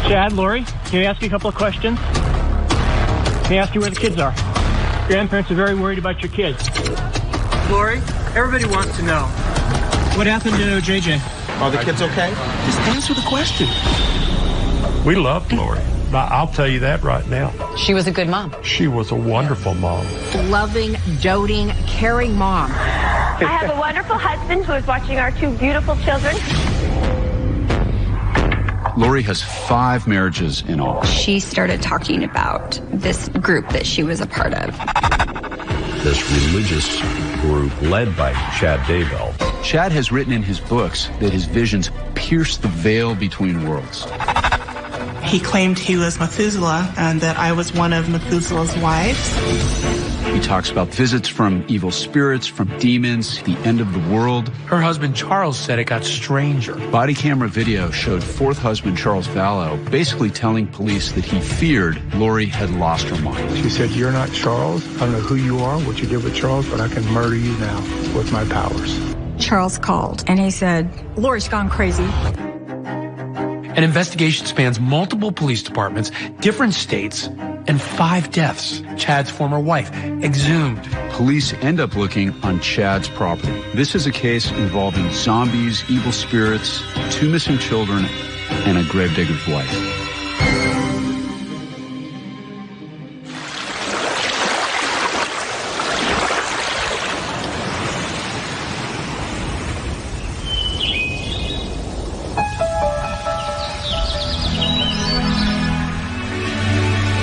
Chad, Lori, can I ask you a couple of questions? Can I ask you where the kids are? Grandparents are very worried about your kids. Lori, everybody wants to know, what happened to JJ? Are the kids okay? Just answer the question. We loved Lori. I'll tell you that right now. She was a good mom. She was a wonderful mom. Loving, doting, caring mom. I have a wonderful husband who is watching our two beautiful children. Lori has 5 marriages in all. She started talking about this group that she was a part of. This religious group led by Chad Daybell. Chad has written in his books that his visions pierce the veil between worlds. He claimed he was Methuselah and that I was one of Methuselah's wives. He talks about visits from evil spirits, from demons, the end of the world. Her husband Charles said it got stranger. Body camera video showed 4th husband Charles Vallow basically telling police that he feared Lori had lost her mind. She said, "You're not Charles. I don't know who you are, what you did with Charles, but I can murder you now with my powers." Charles called and he said, "Lori's gone crazy." An investigation spans multiple police departments, different states, and 5 deaths. Chad's former wife, exhumed. Police end up looking on Chad's property. This is a case involving zombies, evil spirits, 2 missing children, and a gravedigger's wife.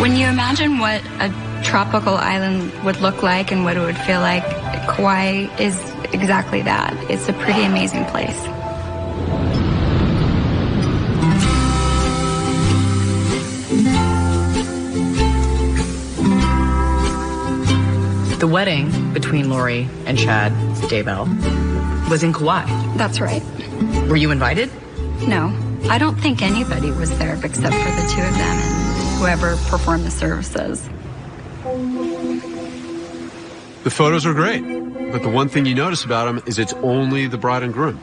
When you imagine what a tropical island would look like and what it would feel like, Kauai is exactly that. It's a pretty amazing place. The wedding between Lori and Chad Daybell was in Kauai. That's right. Were you invited? No, I don't think anybody was there except for the 2 of them and whoever performed the services. The photos are great, but the one thing you notice about them is it's only the bride and groom.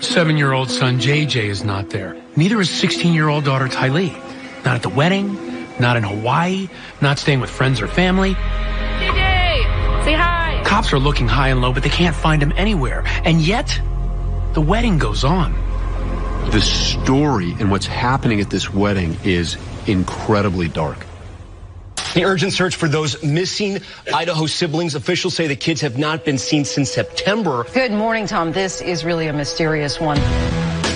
7-year-old son JJ is not there. Neither is 16-year-old daughter Tylee. Not at the wedding, not in Hawaii, not staying with friends or family. JJ, say hi. Cops are looking high and low, but they can't find him anywhere. And yet, the wedding goes on. The story and what's happening at this wedding is incredibly dark. The urgent search for those missing Idaho siblings. Officials say the kids have not been seen since September. Good morning, Tom. This is really a mysterious one.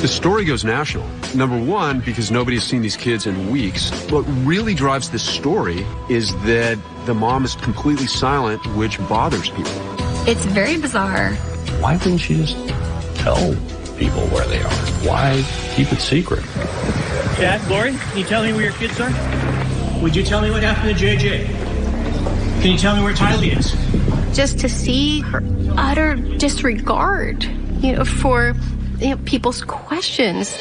The story goes national. Number one, because nobody's seen these kids in weeks. What really drives this story is that the mom is completely silent, which bothers people. It's very bizarre. Why wouldn't she just tell people where they are? Why keep it secret? Chad, Lori, can you tell me where your kids are? Would you tell me what happened to JJ? Can you tell me where Tylee is? Just to see her utter disregard, for people's questions.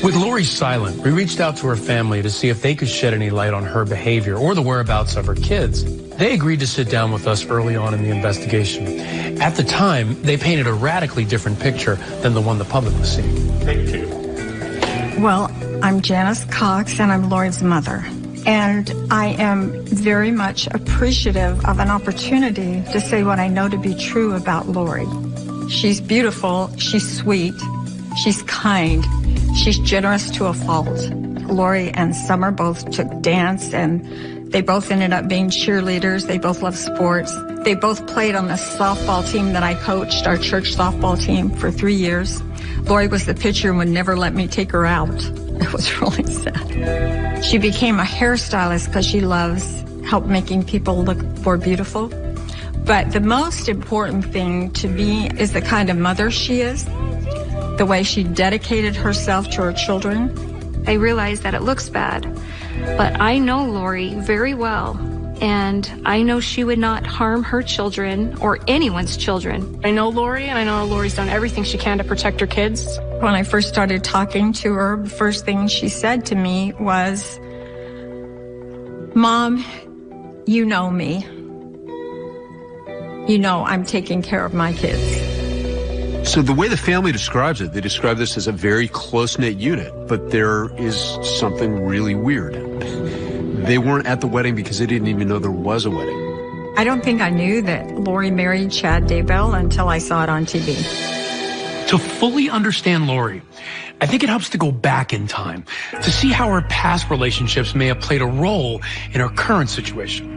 With Lori silent, we reached out to her family to see if they could shed any light on her behavior or the whereabouts of her kids. They agreed to sit down with us early on in the investigation. At the time, they painted a radically different picture than the one the public was seeing. Thank you. Well, I'm Janice Cox and I'm Lori's mother. And I am very much appreciative of an opportunity to say what I know to be true about Lori. She's beautiful, she's sweet, she's kind, she's generous to a fault. Lori and Summer both took dance and they both ended up being cheerleaders. They both love sports. They both played on the softball team that I coached, our church softball team, for 3 years. Lori was the pitcher and would never let me take her out. It was really sad. She became a hairstylist because she loves help making people look more beautiful. But the most important thing to me is the kind of mother she is, the way she dedicated herself to her children. I realize that it looks bad, but I know Lori very well, and I know she would not harm her children or anyone's children. I know Lori, and I know Lori's done everything she can to protect her kids. When I first started talking to her, the first thing she said to me was, "Mom, you know me. You know I'm taking care of my kids." So the way the family describes it, they describe this as a very close-knit unit, but there is something really weird. They weren't at the wedding because they didn't even know there was a wedding. I don't think I knew that Lori married Chad Daybell until I saw it on TV. To fully understand Lori, I think it helps to go back in time to see how her past relationships may have played a role in her current situation.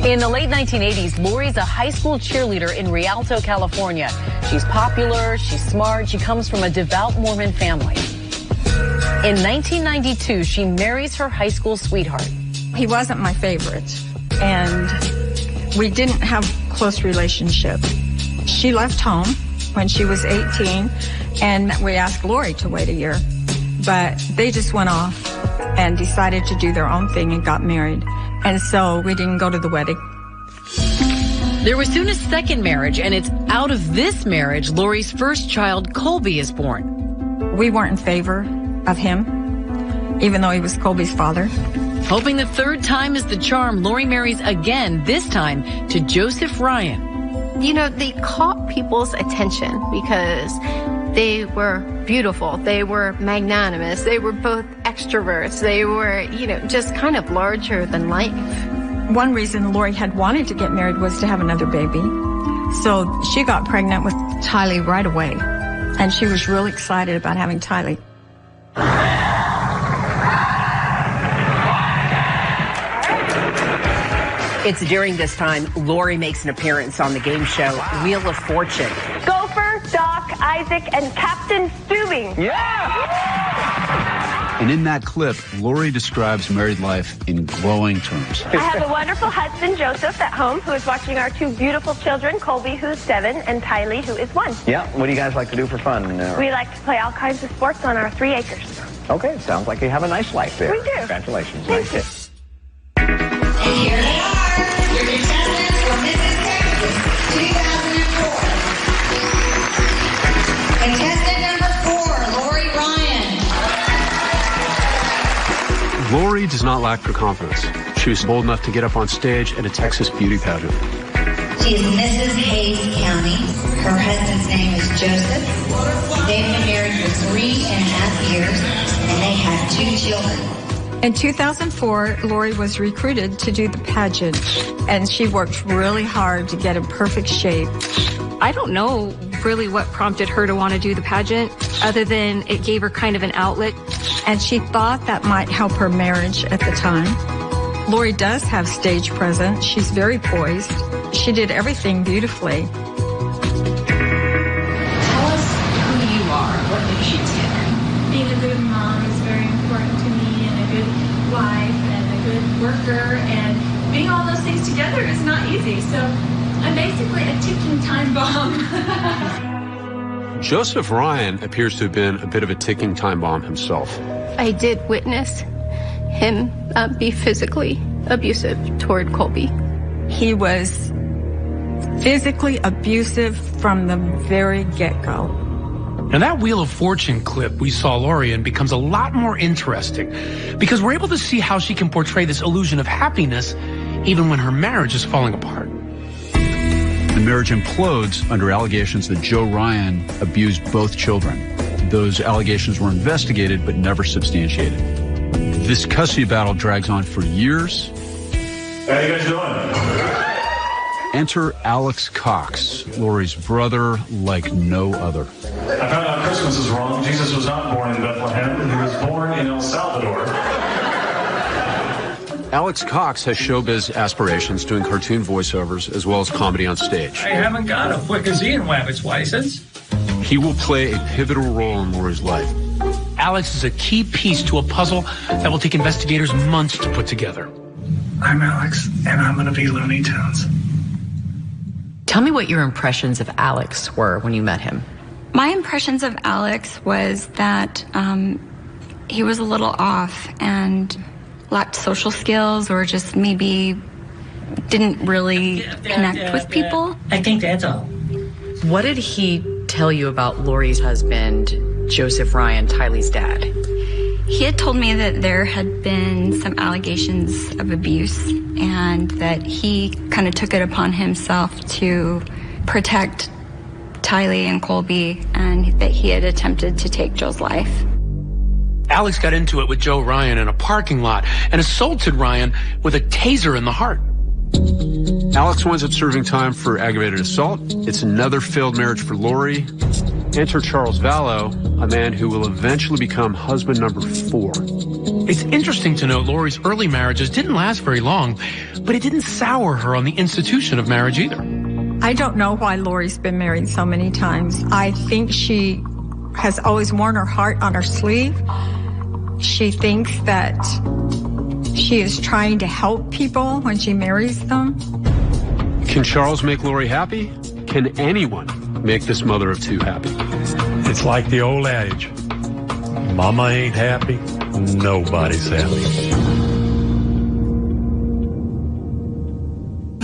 In the late 1980s, Lori's a high school cheerleader in Rialto, California. She's popular, she's smart, she comes from a devout Mormon family. In 1992, she marries her high school sweetheart. He wasn't my favorite, and we didn't have a close relationship. She left home when she was 18, and we asked Lori to wait a year. But they just went off and decided to do their own thing and got married. And so we didn't go to the wedding. There was soon a second marriage, and it's out of this marriage Lori's first child, Colby, is born. We weren't in favor of him, even though he was Colby's father. Hoping the third time is the charm, Lori marries again, this time to Joseph Ryan. You know, they caught people's attention because they were beautiful. They were magnanimous. They were both extroverts. They were, you know, just kind of larger than life. One reason Lori had wanted to get married was to have another baby. So she got pregnant with Tylee right away. And she was really excited about having Tylee. It's during this time Lori makes an appearance on the game show Wheel of Fortune. Gopher, Doc, Isaac, and Captain Steubing. Yeah! And in that clip, Lori describes married life in glowing terms. I have a wonderful husband, Joseph, at home, who is watching our two beautiful children, Colby, who's 7, and Tylee, who is 1. Yeah, what do you guys like to do for fun? We like to play all kinds of sports on our 3 acres. Okay, sounds like you have a nice life there. We do. Congratulations. Thank you. And here they are, your contestants for Mrs. Texas 2004. Contestant number 4, Lori Ryan. Lori does not lack for confidence. She was bold enough to get up on stage at a Texas beauty pageant. She is Mrs. Hayes County. Her husband's name is Joseph. They've been married for 3.5 years, and they have 2 children. In 2004, Lori was recruited to do the pageant, and she worked really hard to get in perfect shape. I don't know really what prompted her to want to do the pageant, other than it gave her kind of an outlet. And she thought that might help her marriage at the time. Lori does have stage presence. She's very poised. She did everything beautifully. Tell us who you are. What makes you tick? Being a good mom is very important to me, and a good wife, and a good worker, and being all those things together is not easy. So I'm basically a ticking time bomb. Joseph Ryan appears to have been a bit of a ticking time bomb himself. I did witness him be physically abusive toward Colby. He was physically abusive from the very get-go. Now that Wheel of Fortune clip we saw Lori in becomes a lot more interesting because we're able to see how she can portray this illusion of happiness even when her marriage is falling apart. The marriage implodes under allegations that Joe Ryan abused both children. Those allegations were investigated but never substantiated. This custody battle drags on for years. How you guys doing? Enter Alex Cox, Lori's brother like no other. I found out Christmas is wrong. Jesus was not born in Bethlehem. He was born in El Salvador. Alex Cox has showbiz aspirations, doing cartoon voiceovers as well as comedy on stage. I haven't got a Freckensehen-Wabbit's license. He will play a pivotal role in Lori's life. Alex is a key piece to a puzzle that will take investigators months to put together. I'm Alex, and I'm going to be Looney Tunes. Tell me what your impressions of Alex were when you met him. My impressions of Alex was that he was a little off and lacked social skills, or just maybe didn't really connect with people. I think that's all. What did he tell you about Lori's husband, Joseph Ryan, Tylee's dad? He had told me that there had been some allegations of abuse, and that he kind of took it upon himself to protect Tylee and Colby, and that he had attempted to take Joe's life. Alex got into it with Joe Ryan in a parking lot and assaulted Ryan with a taser in the heart. Alex winds up serving time for aggravated assault. It's another failed marriage for Lori. Enter Charles Vallow, a man who will eventually become husband number 4. It's interesting to note Lori's early marriages didn't last very long, but it didn't sour her on the institution of marriage either. I don't know why Lori's been married so many times. I think she has always worn her heart on her sleeve. She thinks that she is trying to help people when she marries them. Can Charles make Lori happy? Can anyone make this mother of 2 happy? It's like the old adage, mama ain't happy, nobody's happy.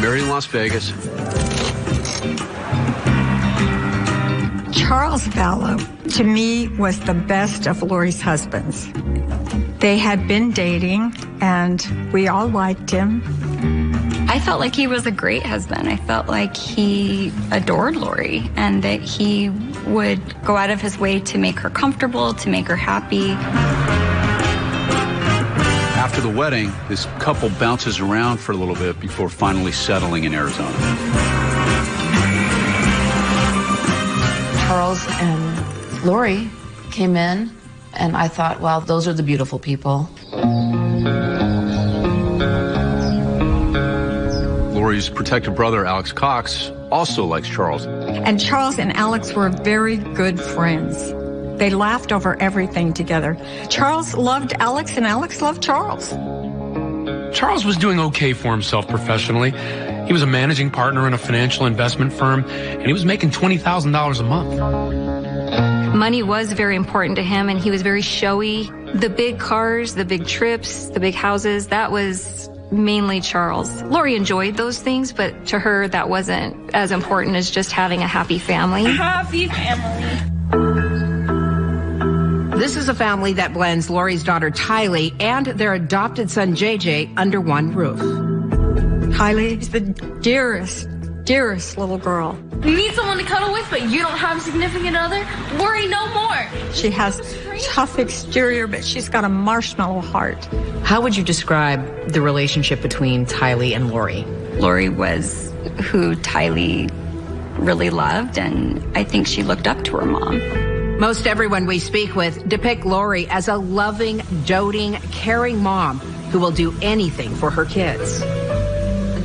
Married in Las Vegas. Charles Vallow, to me, was the best of Lori's husbands. They had been dating, and we all liked him. I felt like he was a great husband. I felt like he adored Lori, and that he would go out of his way to make her comfortable, to make her happy. After the wedding, this couple bounces around for a little bit before finally settling in Arizona. Charles and Lori came in, and I thought, wow, those are the beautiful people. Lori's protective brother, Alex Cox, also likes Charles. And Charles and Alex were very good friends. They laughed over everything together. Charles loved Alex, and Alex loved Charles. Charles was doing okay for himself professionally. He was a managing partner in a financial investment firm, and he was making $20,000 a month. Money was very important to him, and he was very showy. The big cars, the big trips, the big houses, that was mainly Charles. Lori enjoyed those things, but to her, that wasn't as important as just having a happy family. Happy family. This is a family that blends Lori's daughter Tylee and their adopted son JJ under one roof. Tylee is the dearest little girl. You need someone to cuddle with, but you don't have a significant other? Worry no more. She has tough exterior, but she's got a marshmallow heart. How would you describe the relationship between Tylee and Lori? Lori was who Tylee really loved, and I think she looked up to her mom. Most everyone we speak with depict Lori as a loving, doting, caring mom who will do anything for her kids.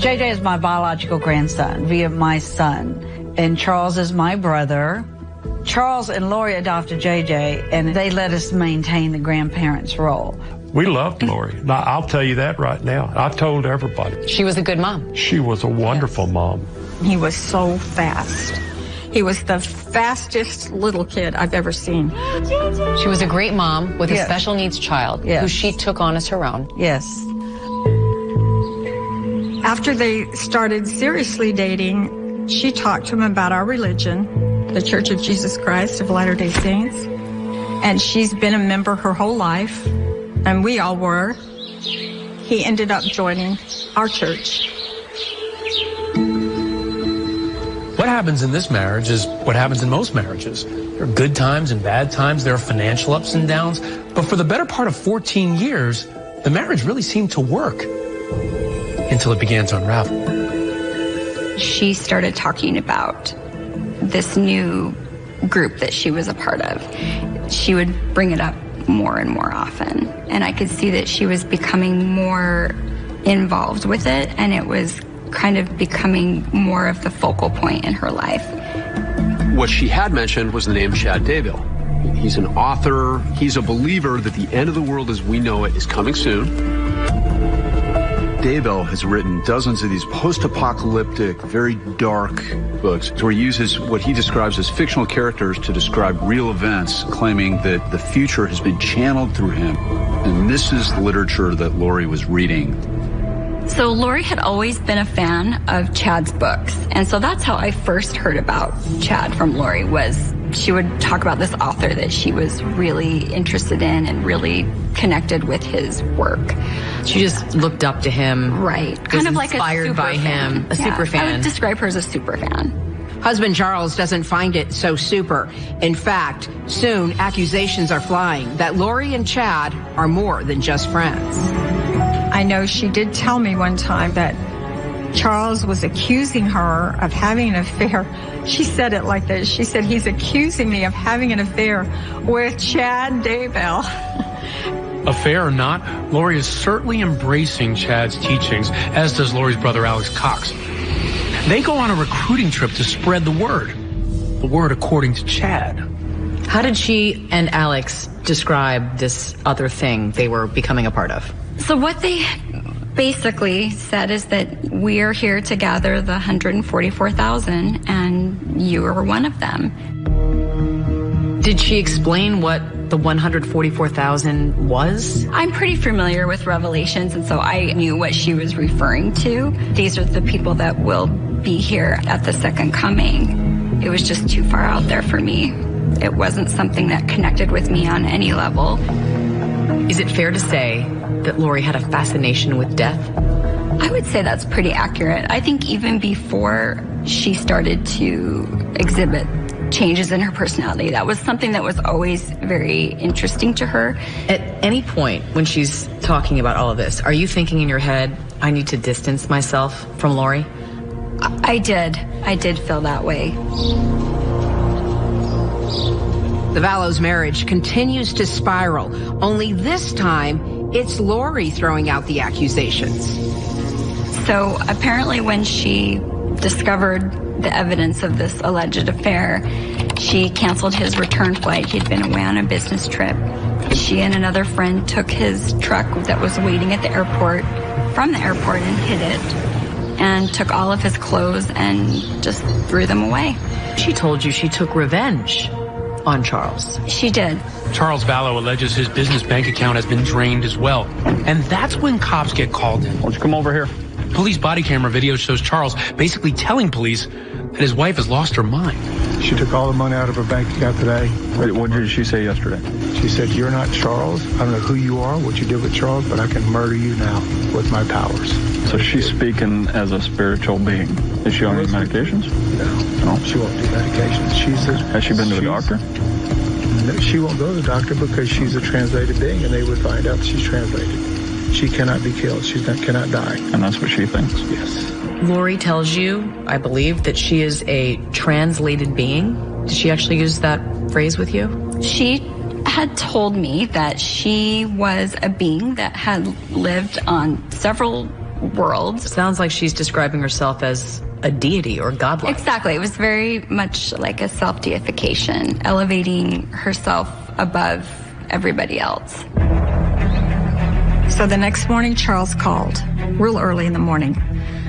JJ is my biological grandson via my son, and Charles is my brother. Charles and Lori adopted JJ, and they let us maintain the grandparents' role. We loved Lori. Now, I'll tell you that right now. I told everybody. She was a good mom. She was a wonderful mom. He was so fast. He was the fastest little kid I've ever seen. She was a great mom with a special needs child who she took on as her own. Yes. After they started seriously dating, she talked to him about our religion, the Church of Jesus Christ of Latter-day Saints. And she's been a member her whole life, and we all were. He ended up joining our church. What happens in this marriage is what happens in most marriages. There are good times and bad times. There are financial ups and downs. But for the better part of 14 years, the marriage really seemed to work until it began to unravel. She started talking about this new group that she was a part of. She would bring it up more and more often. And I could see that she was becoming more involved with it, and it was kind of becoming more of the focal point in her life. What she had mentioned was the name Chad Daybell. He's an author. He's a believer that the end of the world as we know it is coming soon. Daybell has written dozens of these post-apocalyptic, very dark books where he uses what he describes as fictional characters to describe real events, claiming that the future has been channeled through him. And this is literature that Lori was reading. So Lori had always been a fan of Chad's books. And so that's how I first heard about Chad from Lori, was she would talk about this author that she was really interested in and really connected with his work. She just looked up to him. Right. Kind of like inspired by him. A super fan. I would describe her as a super fan. Husband Charles doesn't find it so super. In fact, soon accusations are flying that Lori and Chad are more than just friends. I know she did tell me one time that Charles was accusing her of having an affair. She said it like this. She said, he's accusing me of having an affair with Chad Daybell. Affair or not, Lori is certainly embracing Chad's teachings, as does Lori's brother Alex Cox. They go on a recruiting trip to spread the word according to Chad. How did she and Alex describe this other thing they were becoming a part of? So what they basically said is that we are here to gather the 144,000 and you are one of them. Did she explain what the 144,000 was? I'm pretty familiar with Revelations, and so I knew what she was referring to. These are the people that will be here at the second coming. It was just too far out there for me. It wasn't something that connected with me on any level. Is it fair to say that Lori had a fascination with death? I would say that's pretty accurate. I think even before she started to exhibit changes in her personality, that was something that was always very interesting to her. At any point when she's talking about all of this, are you thinking in your head, I need to distance myself from Lori? I did feel that way. The Vallows marriage continues to spiral. Only this time, it's Lori throwing out the accusations. So apparently when she discovered the evidence of this alleged affair, she canceled his return flight. He'd been away on a business trip. She and another friend took his truck that was waiting at the airport from the airport and hid it, and took all of his clothes and just threw them away. She told you she took revenge on Charles. She did. Charles Vallow alleges his business bank account has been drained as well. And that's when cops get called in. Why don't you come over here? Police body camera video shows Charles basically telling police that his wife has lost her mind. She took all the money out of her bank account today. Wait, what did she say yesterday? She said, you're not Charles. I don't know who you are, what you did with Charles, but I can murder you now with my powers. So she's speaking as a spiritual being. Is she on any medications? No, she won't do medications. Has she been to a doctor? No, she won't go to the doctor because she's a translated being, and they would find out that she's translated. She cannot be killed. She cannot die. And that's what she thinks? Yes. Lori tells you, I believe, that she is a translated being. Did she actually use that phrase with you? She had told me that she was a being that had lived on several worlds. Sounds like she's describing herself as a deity or godlike. Exactly. It was very much like a self-deification, elevating herself above everybody else. So the next morning, Charles called real early in the morning,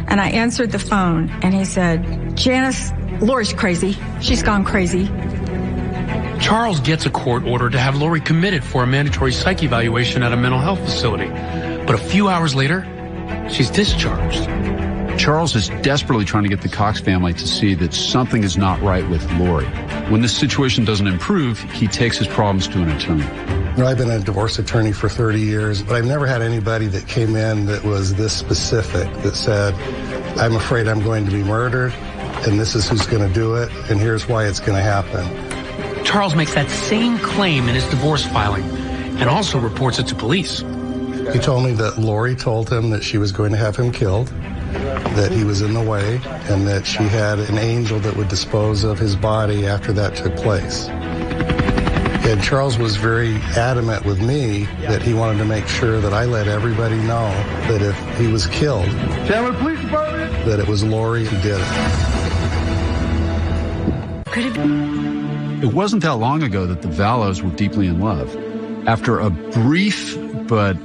and I answered the phone, and he said, Janice, Lori's crazy. She's gone crazy. Charles gets a court order to have Lori committed for a mandatory psych evaluation at a mental health facility. But a few hours later, she's discharged. Charles is desperately trying to get the Cox family to see that something is not right with Lori. When this situation doesn't improve, he takes his problems to an attorney. You know, I've been a divorce attorney for 30 years, but I've never had anybody that came in that was this specific, that said, I'm afraid I'm going to be murdered, and this is who's going to do it, and here's why it's going to happen. Charles makes that same claim in his divorce filing and also reports it to police. He told me that Lori told him that she was going to have him killed, that he was in the way, and that she had an angel that would dispose of his body after that took place. And Charles was very adamant with me that he wanted to make sure that I let everybody know that if he was killed, Chandler Police Department, that it was Lori who did it. It wasn't that long ago that the Vallows were deeply in love. After a brief but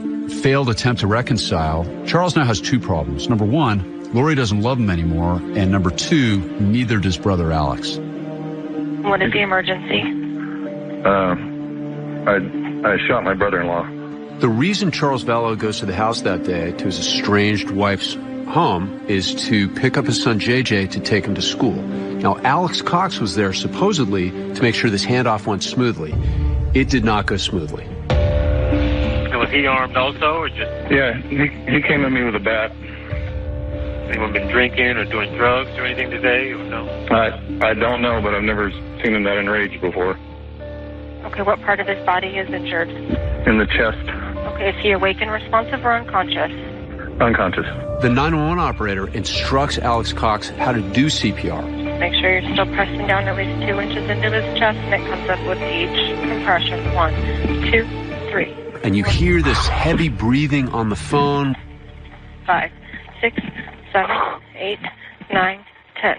failed attempt to reconcile, Charles now has two problems. Number one, Lori doesn't love him anymore, and number two, neither does brother Alex. What is the emergency? I shot my brother-in-law. The reason Charles Vallow goes to the house that day, to his estranged wife's home, is to pick up his son JJ to take him to school. Now, Alex Cox was there supposedly to make sure this handoff went smoothly. It did not go smoothly. Was he armed also, or just? Yeah, he came at me with a bat. Anyone been drinking or doing drugs or anything today, or no? I don't know, but I've never seen him that enraged before. Okay, what part of his body is injured? In the chest. Okay, is he awake and responsive or unconscious? Unconscious. The 911 operator instructs Alex Cox how to do CPR. Make sure you're still pressing down at least 2 inches into his chest, and it comes up with each compression. 1, 2, 3. And you hear this heavy breathing on the phone. 5, 6, 7, 8, 9, 10.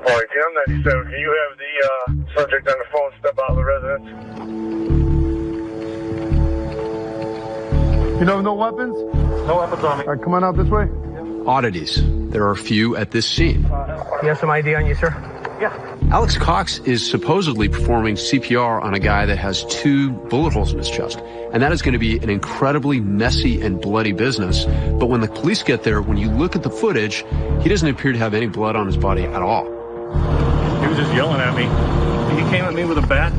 Park Jim 97. Can you have the subject on the phone step out of the residence? You know, no weapons? No weapons on me. All right, come on out this way. Oddities. There are a few at this scene. You have some ID on you, sir? Yeah. Alex Cox is supposedly performing CPR on a guy that has 2 bullet holes in his chest. And that is going to be an incredibly messy and bloody business. But when the police get there, when you look at the footage, he doesn't appear to have any blood on his body at all. He was just yelling at me. He came at me with a bat.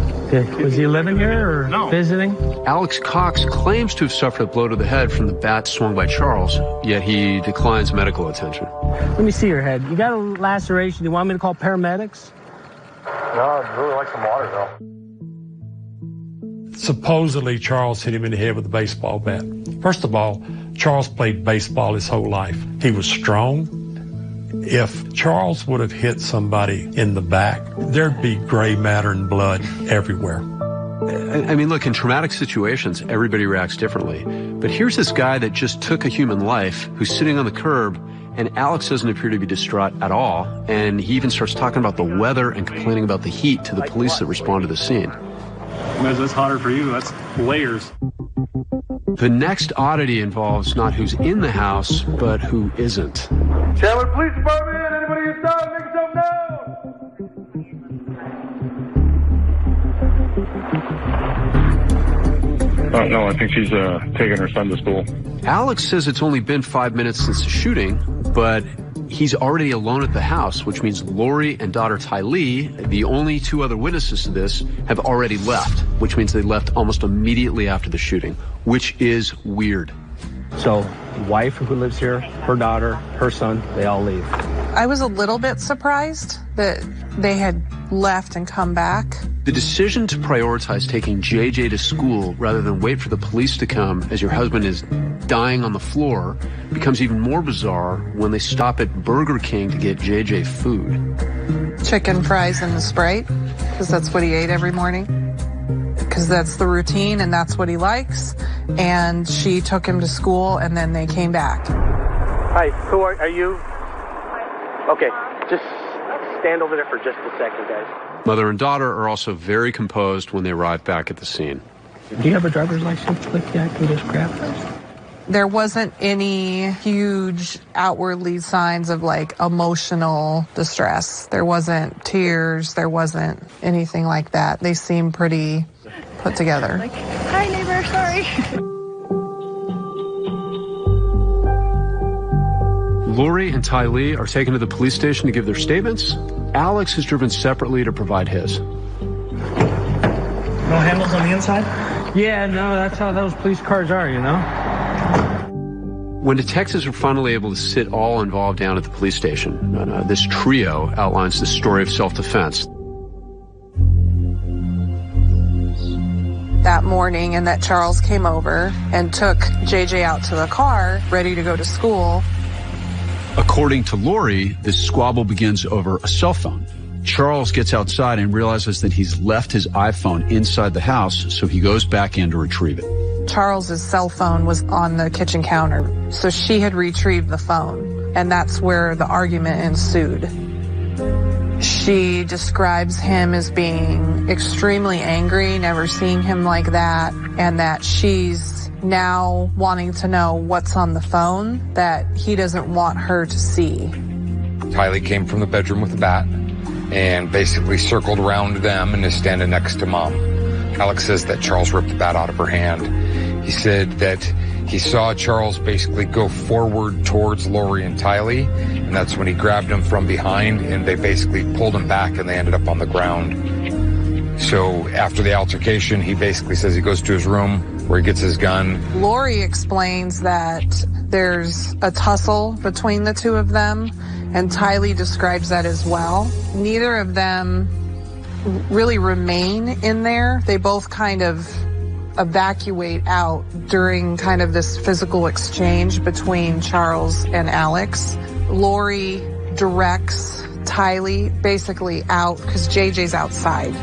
Was he living here or visiting? Alex Cox claims to have suffered a blow to the head from the bat swung by Charles, yet he declines medical attention. Let me see your head. You got a laceration. Do you want me to call paramedics? No, I'd really like some water, though. Supposedly, Charles hit him in the head with a baseball bat. First of all, Charles played baseball his whole life. He was strong. If Charles would have hit somebody in the back, there'd be gray matter and blood everywhere. I mean, look, in traumatic situations, everybody reacts differently. But here's this guy that just took a human life who's sitting on the curb, and Alex doesn't appear to be distraught at all. And he even starts talking about the weather and complaining about the heat to the police that respond to the scene. That's hotter for you. That's layers. The next oddity involves not who's in the house, but who isn't. Chandler Police Department, anybody inside, make yourself known. No, I think she's taking her son to school. Alex says it's only been 5 minutes since the shooting, but he's already alone at the house, which means Lori and daughter Tylee, the only 2 other witnesses to this, have already left, which means they left almost immediately after the shooting, which is weird. So, wife who lives here, her daughter, her son, they all leave. I was a little bit surprised that they had left and come back. The decision to prioritize taking JJ to school rather than wait for the police to come as your husband is dying on the floor becomes even more bizarre when they stop at Burger King to get JJ food. Chicken fries and a Sprite, because that's what he ate every morning. Because that's the routine and that's what he likes. And she took him to school and then they came back. Hi, who are you? Okay, just stand over there for just a second, guys. Mother and daughter are also very composed when they arrive back at the scene. Do you have a driver's license with you? I can just grab it. There wasn't any huge outwardly signs of like emotional distress. There wasn't tears. There wasn't anything like that. They seemed pretty put together. Like, hi neighbor, sorry. Lori and Tylee are taken to the police station to give their statements. Alex is driven separately to provide his. No handles on the inside? Yeah, no, that's how those police cars are, you know? When detectives were finally able to sit all involved down at the police station, this trio outlines the story of self-defense. That morning, and that Charles came over and took JJ out to the car, ready to go to school. According to Lori, this squabble begins over a cell phone. Charles gets outside and realizes that he's left his iPhone inside the house, so he goes back in to retrieve it. Charles's cell phone was on the kitchen counter, so she had retrieved the phone, and that's where the argument ensued. She describes him as being extremely angry, never seeing him like that, and that she's now wanting to know what's on the phone that he doesn't want her to see. Tylee came from the bedroom with a bat and basically circled around them and is standing next to Mom. Alex says that Charles ripped the bat out of her hand. He said that he saw Charles basically go forward towards Lori and Tylee, and that's when he grabbed him from behind and they basically pulled him back and they ended up on the ground. So after the altercation, he basically says he goes to his room where he gets his gun. Lori explains that there's a tussle between the two of them, and Tylee describes that as well. Neither of them really remain in there. They both kind of evacuate out during kind of this physical exchange between Charles and Alex. Lori directs Tylee basically out because JJ's outside.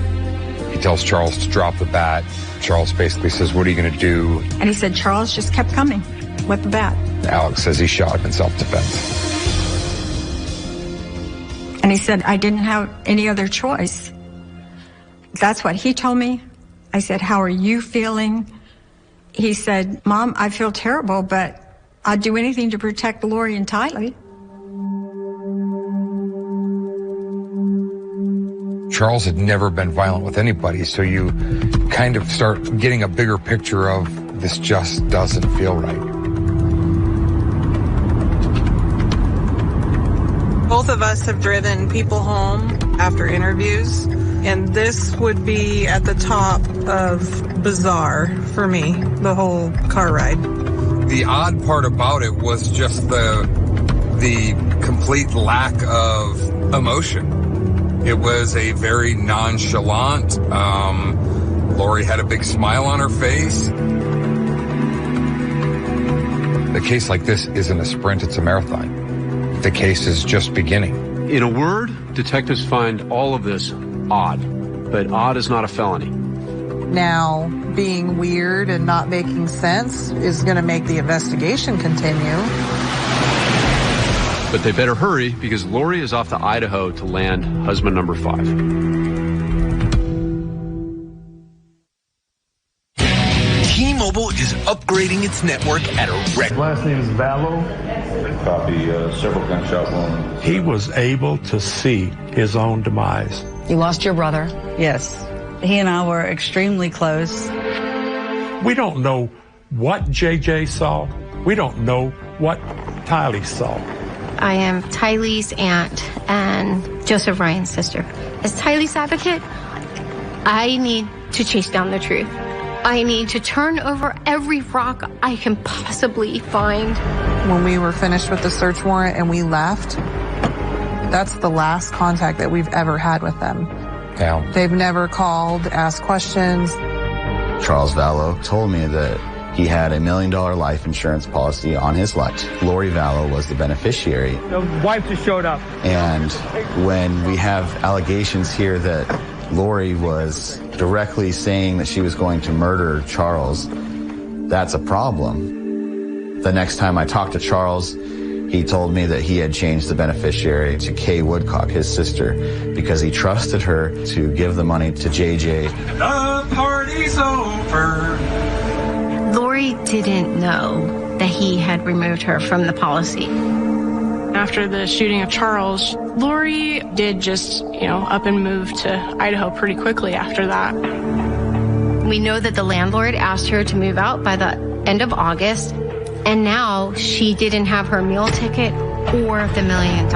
He tells Charles to drop the bat. Charles basically says, what are you going to do? And he said Charles just kept coming with the bat. Alex says he shot him in self-defense. And he said, I didn't have any other choice. That's what he told me. I said, how are you feeling? He said, Mom, I feel terrible, but I'd do anything to protect Lori and Tylee. Charles had never been violent with anybody, so you kind of start getting a bigger picture of this just doesn't feel right. Both of us have driven people home after interviews, and this would be at the top of bizarre for me, the whole car ride. The odd part about it was just the complete lack of emotion. It was a very nonchalant, Lori had a big smile on her face. A case like this isn't a sprint, it's a marathon. The case is just beginning. In a word, detectives find all of this odd, but odd is not a felony. Now, being weird and not making sense is going to make the investigation continue. But they better hurry because Lori is off to Idaho to land husband number 5. T-Mobile is upgrading its network at a record. Last name is Vallow. Copy, several gunshot wounds. He was able to see his own demise. You lost your brother. Yes. He and I were extremely close. We don't know what JJ saw. We don't know what Tylee saw. I am Tylee's aunt and Joseph Ryan's sister. As Tylee's advocate, I need to chase down the truth. I need to turn over every rock I can possibly find. When we were finished with the search warrant and we left, that's the last contact that we've ever had with them. Yeah. They've never called, asked questions. Charles Vallow told me that he had $1 million life insurance policy on his life. Lori Vallow was the beneficiary. The wife just showed up. And when we have allegations here that Lori was directly saying that she was going to murder Charles, that's a problem. The next time I talked to Charles, he told me that he had changed the beneficiary to Kay Woodcock, his sister, because he trusted her to give the money to JJ. The party's over. Lori didn't know that he had removed her from the policy. After the shooting of Charles, Lori did just, up and move to Idaho pretty quickly after that. We know that the landlord asked her to move out by the end of August, and now she didn't have her meal ticket or the $1 million.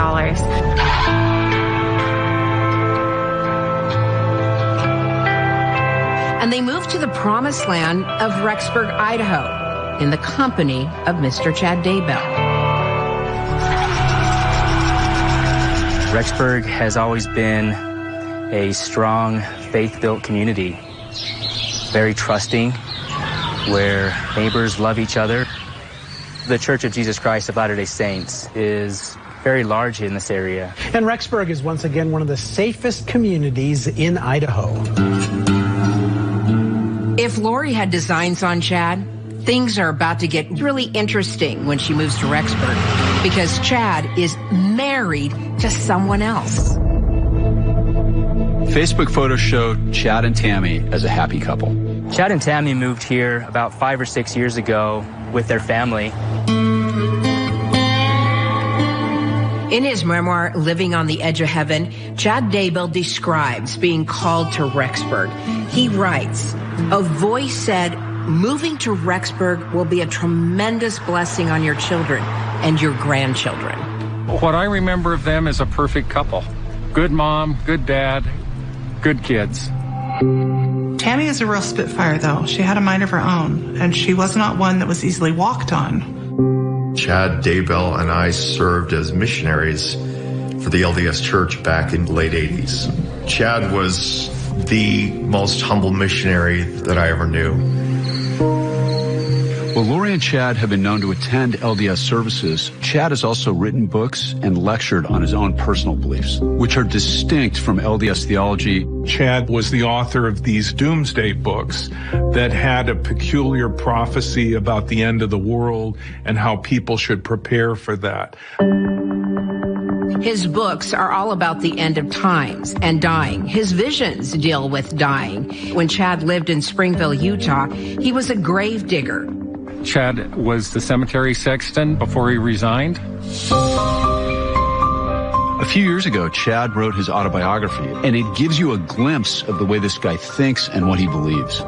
And they moved to the promised land of Rexburg, Idaho, in the company of Mr. Chad Daybell. Rexburg has always been a strong, faith-built community, very trusting, where neighbors love each other. The Church of Jesus Christ of Latter-day Saints is very large in this area. And Rexburg is once again one of the safest communities in Idaho. If Lori had designs on Chad, things are about to get really interesting when she moves to Rexburg, because Chad is married to someone else. Facebook photos show Chad and Tammy as a happy couple. Chad and Tammy moved here about 5 or 6 years ago with their family. In his memoir, Living on the Edge of Heaven, Chad Daybell describes being called to Rexburg. He writes, "A voice said, moving to Rexburg will be a tremendous blessing on your children and your grandchildren." What I remember of them is a perfect couple. Good mom, good dad, good kids. Tammy is a real spitfire, though. She had a mind of her own, and she was not one that was easily walked on. Chad Daybell and I served as missionaries for the LDS Church back in the late 80s. Chad was the most humble missionary that I ever knew. While Lori and Chad have been known to attend LDS services, Chad has also written books and lectured on his own personal beliefs, which are distinct from LDS theology. Chad was the author of these doomsday books that had a peculiar prophecy about the end of the world and how people should prepare for that. His books are all about the end of times and dying. His visions deal with dying. When Chad lived in Springville, Utah, he was a gravedigger. Chad was the cemetery sexton before he resigned. A few years ago, Chad wrote his autobiography, and it gives you a glimpse of the way this guy thinks and what he believes.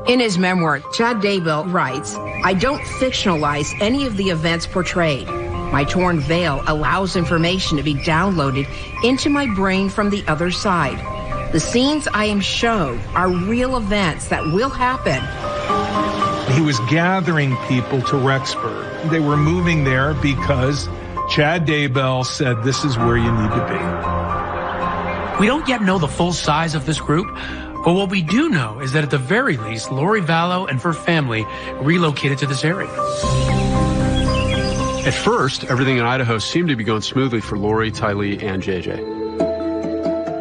In his memoir, Chad Daybell writes, "I don't fictionalize any of the events portrayed. My torn veil allows information to be downloaded into my brain from the other side. The scenes I am shown are real events that will happen." He was gathering people to Rexburg. They were moving there because Chad Daybell said, this is where you need to be. We don't yet know the full size of this group, but what we do know is that at the very least, Lori Vallow and her family relocated to this area. At first, everything in Idaho seemed to be going smoothly for Lori, Tylee, and JJ.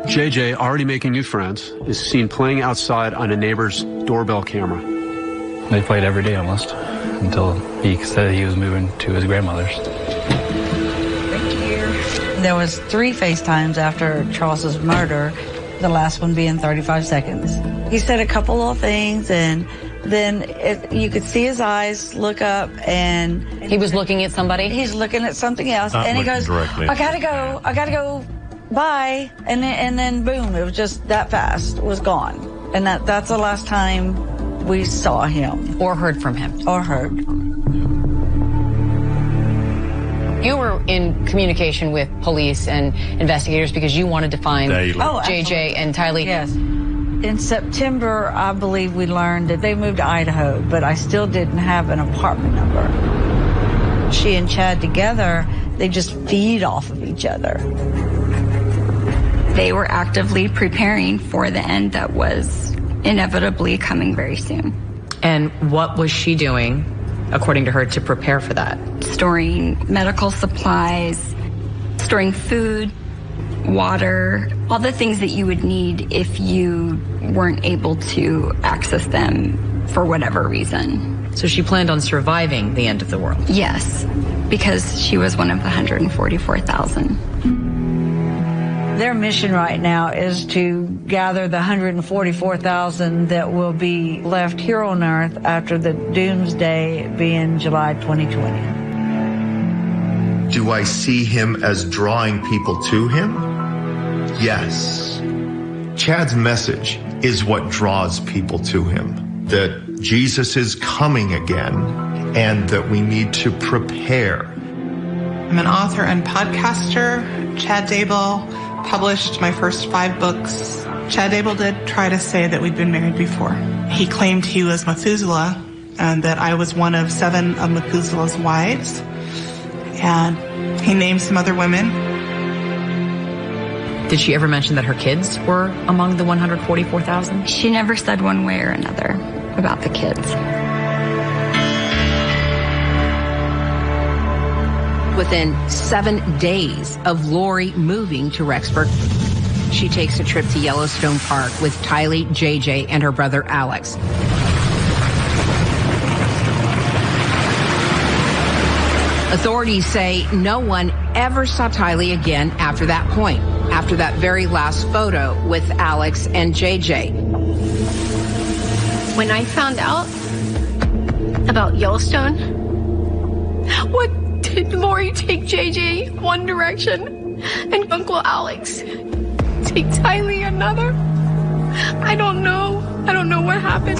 JJ, already making new friends, is seen playing outside on a neighbor's doorbell camera. They played every day almost until he said he was moving to his grandmother's. There was 3 FaceTimes after Charles's murder, the last one being 35 seconds. He said a couple of things, and then you could see his eyes look up, and he was looking at somebody. He's looking at something else, and he goes, I gotta go, bye. And then boom, it was just that fast, it was gone. And that's the last time we saw him. Or heard from him. Or heard. You were in communication with police and investigators because you wanted to find JJ and Tylee. Yes. In September, I believe we learned that they moved to Idaho, but I still didn't have an apartment number. She and Chad together, they just feed off of each other. They were actively preparing for the end that was inevitably coming very soon. And what was she doing, according to her, to prepare for that? Storing medical supplies, storing food, water, all the things that you would need if you weren't able to access them for whatever reason. So she planned on surviving the end of the world? Yes, because she was one of the 144,000. Their mission right now is to gather the 144,000 that will be left here on Earth after the doomsday being July 2020. Do I see him as drawing people to him? Yes. Chad's message is what draws people to him, that Jesus is coming again and that we need to prepare. I'm an author and podcaster. Chad Daybell published my first 5 books. Chad Daybell did try to say that we'd been married before. He claimed he was Methuselah and that I was one of 7 of Methuselah's wives. And he named some other women. Did she ever mention that her kids were among the 144,000? She never said one way or another about the kids. Within 7 days of Lori moving to Rexburg, she takes a trip to Yellowstone Park with Tylee, JJ, and her brother Alex. Authorities say no one ever saw Tylee again after that point, after that very last photo with Alex and JJ. When I found out about Yellowstone, what did Lori take JJ one direction and Uncle Alex take Tylee another? I don't know. I don't know what happened.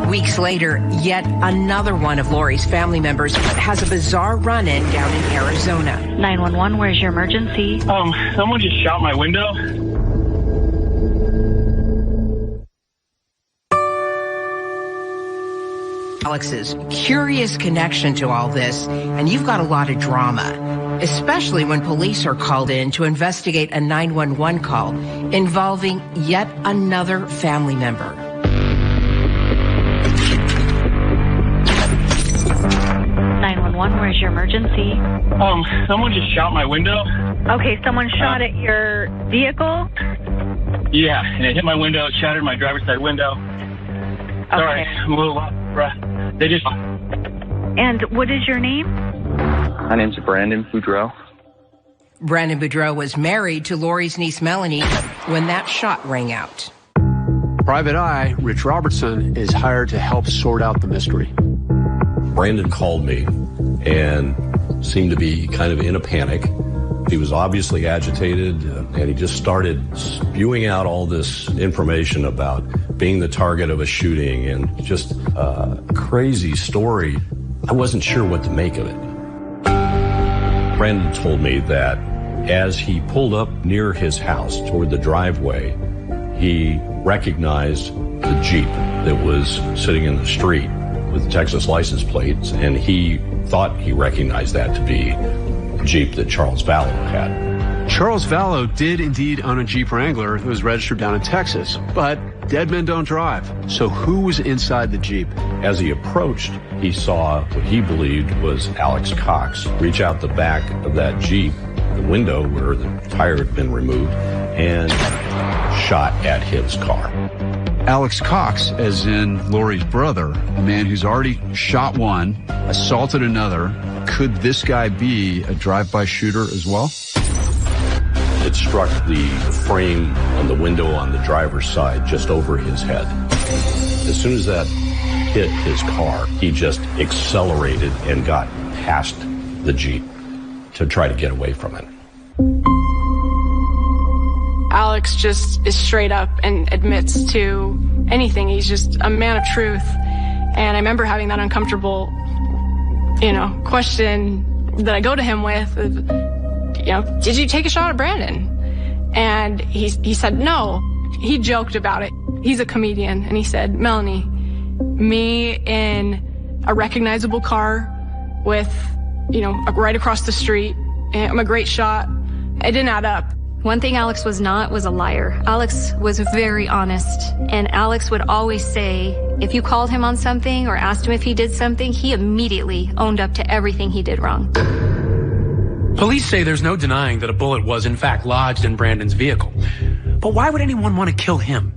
Weeks later, yet another one of Lori's family members has a bizarre run-in down in Arizona. 911, where's your emergency? Someone just shot my window. Alex's curious connection to all this, and you've got a lot of drama, especially when police are called in to investigate a 911 call involving yet another family member. 911, where's your emergency? Someone just shot my window. Okay, someone shot at your vehicle? Yeah, and it hit my window, it shattered my driver's side window. Sorry, I'm a little out of breath. They just... And what is your name? My name's Brandon Boudreau. Brandon Boudreau was married to Lori's niece Melanie when that shot rang out. Private Eye, Rich Robertson, is hired to help sort out the mystery. Brandon called me and seemed to be kind of in a panic. He was obviously agitated, and he just started spewing out all this information about being the target of a shooting and just a crazy story. I wasn't sure what to make of it. Brandon told me that as he pulled up near his house toward the driveway, he recognized the Jeep that was sitting in the street with Texas license plates, and he thought he recognized that to be the Jeep that Charles Vallow had. Charles Vallow did indeed own a Jeep Wrangler that was registered down in Texas, but dead men don't drive. So who was inside the Jeep? As he approached, he saw what he believed was Alex Cox reach out the back of that Jeep, the window where the tire had been removed, and shot at his car. Alex Cox, as in Lori's brother, a man who's already shot one, assaulted another. Could this guy be a drive-by shooter as well? It struck the frame on the window on the driver's side just over his head. As soon as that hit his car, he just accelerated and got past the Jeep to try to get away from it. Alex just is straight up and admits to anything. He's just a man of truth. And I remember having that uncomfortable, question that I go to him with, did you take a shot at Brandon? And he said no. He joked about it. He's a comedian. And he said, Melanie, me in a recognizable car with, right across the street, and I'm a great shot. It didn't add up. One thing Alex was not was a liar. Alex was very honest, and Alex would always say, if you called him on something or asked him if he did something, he immediately owned up to everything he did wrong. Police say there's no denying that a bullet was in fact lodged in Brandon's vehicle. But why would anyone want to kill him?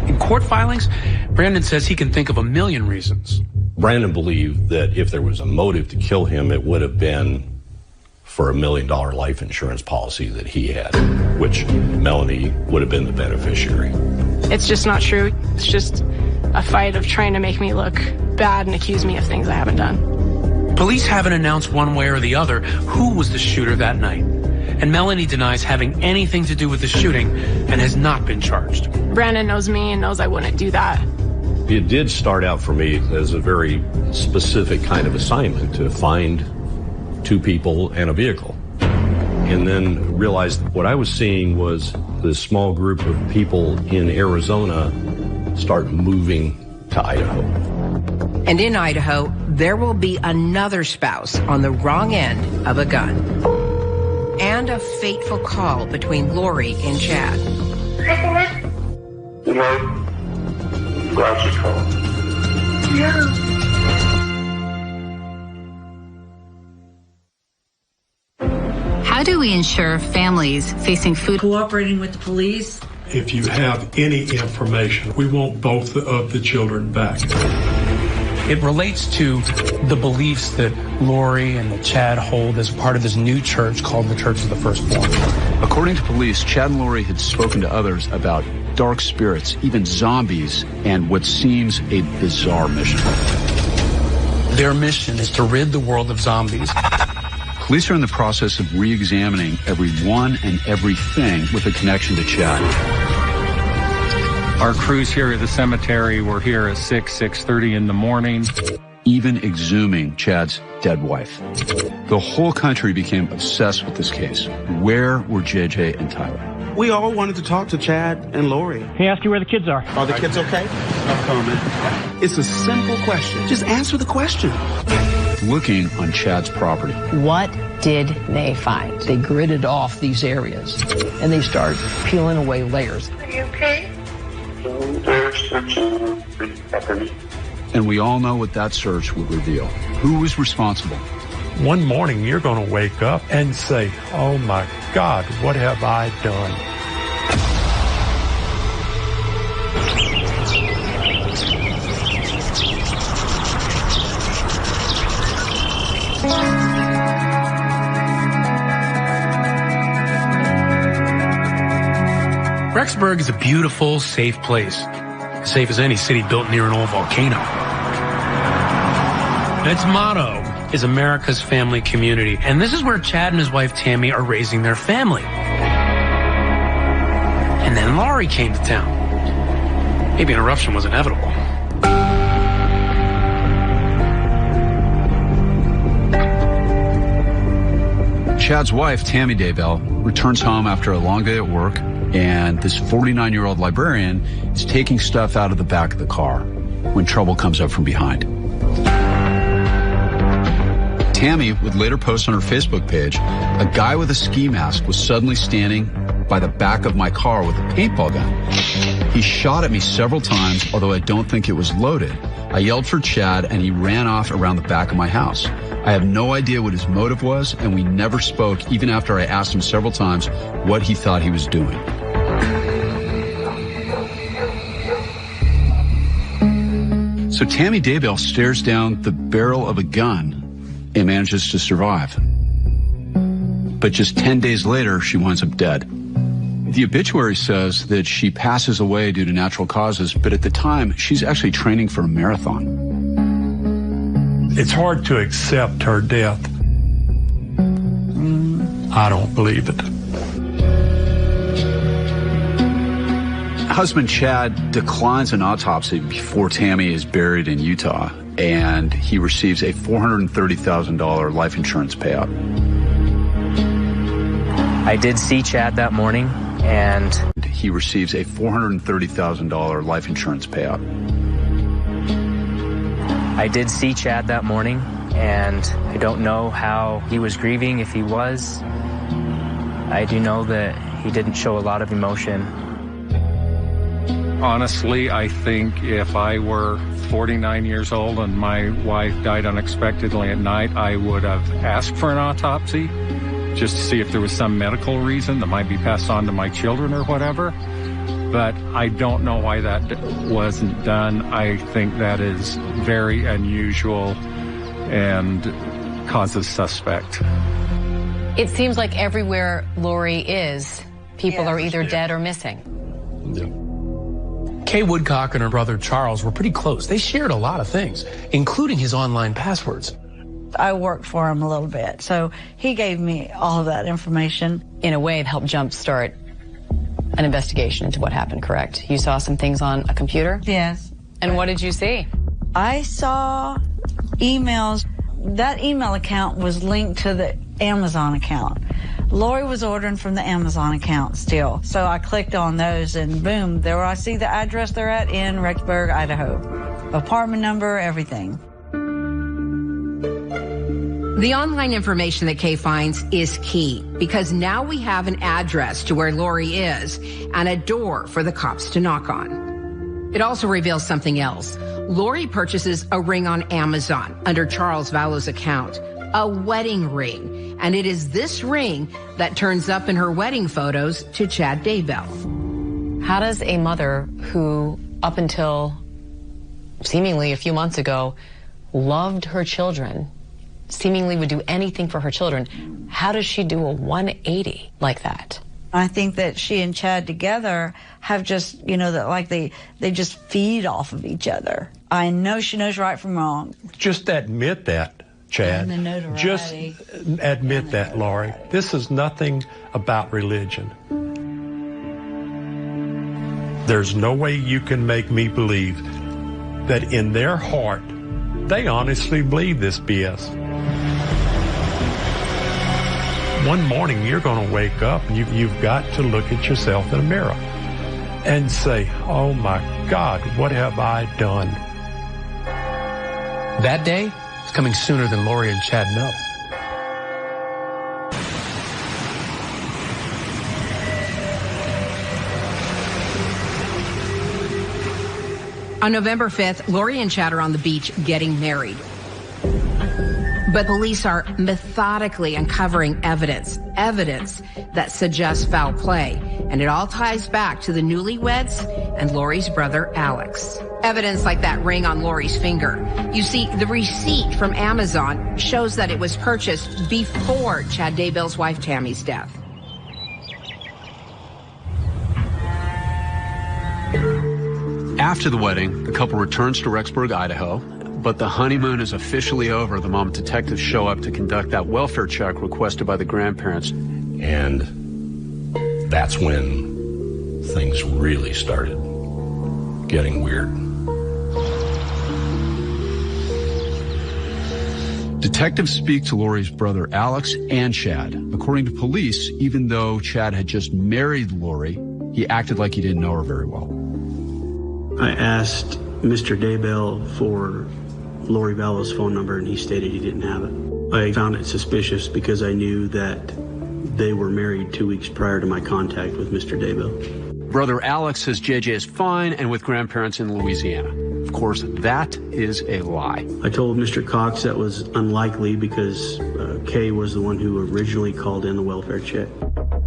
In court filings, Brandon says he can think of a million reasons. Brandon believed that if there was a motive to kill him, it would have been for $1 million life insurance policy that he had, which Melanie would have been the beneficiary. It's just not true. It's just a fight of trying to make me look bad and accuse me of things I haven't done. Police haven't announced one way or the other who was the shooter that night. And Melanie denies having anything to do with the shooting and has not been charged. Brandon knows me and knows I wouldn't do that. It did start out for me as a very specific kind of assignment to find two people and a vehicle. And then realized what I was seeing was this small group of people in Arizona start moving to Idaho. And in Idaho, there will be another spouse on the wrong end of a gun. And a fateful call between Lori and Chad. Glad you called. Yeah. How do we ensure families facing food cooperating with the police? If you have any information, we want both of the children back. It relates to the beliefs that Lori and that Chad hold as part of this new church called the Church of the Firstborn. According to police, Chad and Lori had spoken to others about dark spirits, even zombies, and what seems a bizarre mission. Their mission is to rid the world of zombies. Police are in the process of re-examining everyone and everything with a connection to Chad. Our crews here at the cemetery were here at 6:30 in the morning. Even exhuming Chad's dead wife. The whole country became obsessed with this case. Where were JJ and Tyler? We all wanted to talk to Chad and Lori. He asked you where the kids are. Are the kids okay? No comment. It's a simple question. Just answer the question. Looking on Chad's property. What did they find? They gridded off these areas, and they started peeling away layers. Are you okay? They're searching the property. And we all know what that search would reveal. Who was responsible? One morning, you're going to wake up and say, oh my God, what have I done? Rexburg is a beautiful, safe place. As safe as any city built near an old volcano. And its motto is America's family community. And this is where Chad and his wife Tammy are raising their family. And then Laurie came to town. Maybe an eruption was inevitable. Chad's wife, Tammy Daybell, returns home after a long day at work, and this 49-year-old librarian is taking stuff out of the back of the car when trouble comes up from behind. Tammy would later post on her Facebook page, a guy with a ski mask was suddenly standing by the back of my car with a paintball gun. He shot at me several times, although I don't think it was loaded. I yelled for Chad, and he ran off around the back of my house. I have no idea what his motive was, and we never spoke, even after I asked him several times what he thought he was doing. So Tammy Daybell stares down the barrel of a gun and manages to survive. But just 10 days later, she winds up dead. The obituary says that she passes away due to natural causes, but at the time, she's actually training for a marathon. It's hard to accept her death. I don't believe it. Husband Chad declines an autopsy before Tammy is buried in Utah, and he receives a $430,000 life insurance payout. I did see Chad that morning, and he receives a $430,000 life insurance payout. I did see Chad that morning, and I don't know how he was grieving, if he was. I do know that he didn't show a lot of emotion. Honestly, I think if I were 49 years old and my wife died unexpectedly at night, I would have asked for an autopsy just to see if there was some medical reason that might be passed on to my children or whatever. But I don't know why that wasn't done. I think that is very unusual and causes suspect. It seems like everywhere Lori is, people are either dead or missing. Kay Woodcock and her brother Charles were pretty close. They shared a lot of things, including his online passwords. I worked for him a little bit, so he gave me all of that information. In a way, it helped jumpstart an investigation into what happened, correct? You saw some things on a computer? Yes. And what did you see? I saw emails. That email account was linked to the Amazon account. Lori was ordering from the Amazon account still. So I clicked on those and boom, there I see the address they're at in Rexburg, Idaho. Apartment number, everything. The online information that Kay finds is key because now we have an address to where Lori is and a door for the cops to knock on. It also reveals something else. Lori purchases a ring on Amazon under Charles Vallow's account, a wedding ring. And it is this ring that turns up in her wedding photos to Chad Daybell. How does a mother who, up until seemingly a few months ago, loved her children, seemingly would do anything for her children, how does she do a 180 like that? I think that she and Chad together have just, that like they just feed off of each other. I know she knows right from wrong. Just admit that, Chad. And the notoriety. Just admit that, Laurie. This is nothing about religion. There's no way you can make me believe that in their heart, they honestly believe this BS. One morning, you're going to wake up and you've got to look at yourself in a mirror and say, oh my God, what have I done? That day is coming sooner than Lori and Chad know. On November 5th, Lori and Chad are on the beach getting married. But police are methodically uncovering evidence that suggests foul play. And it all ties back to the newlyweds and Lori's brother, Alex. Evidence like that ring on Lori's finger. You see, the receipt from Amazon shows that it was purchased before Chad Daybell's wife, Tammy's death. After the wedding, the couple returns to Rexburg, Idaho, but the honeymoon is officially over the moment detectives show up to conduct that welfare check requested by the grandparents. And that's when things really started getting weird. Detectives speak to Lori's brother Alex and Chad. According to police, even though Chad had just married Lori, he acted like he didn't know her very well. I asked Mr. Daybell for Lori Vallow's phone number, and he stated he didn't have it. I found it suspicious because I knew that they were married 2 weeks prior to my contact with Mr. Daybell. Brother Alex says JJ is fine and with grandparents in Louisiana. Of course, that is a lie. I told Mr. Cox that was unlikely because Kay was the one who originally called in the welfare check.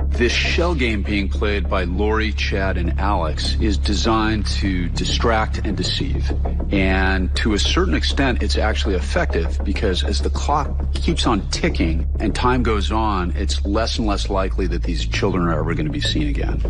This shell game being played by Lori, Chad, and Alex is designed to distract and deceive. And to a certain extent, it's actually effective because as the clock keeps on ticking and time goes on, it's less and less likely that these children are ever going to be seen again.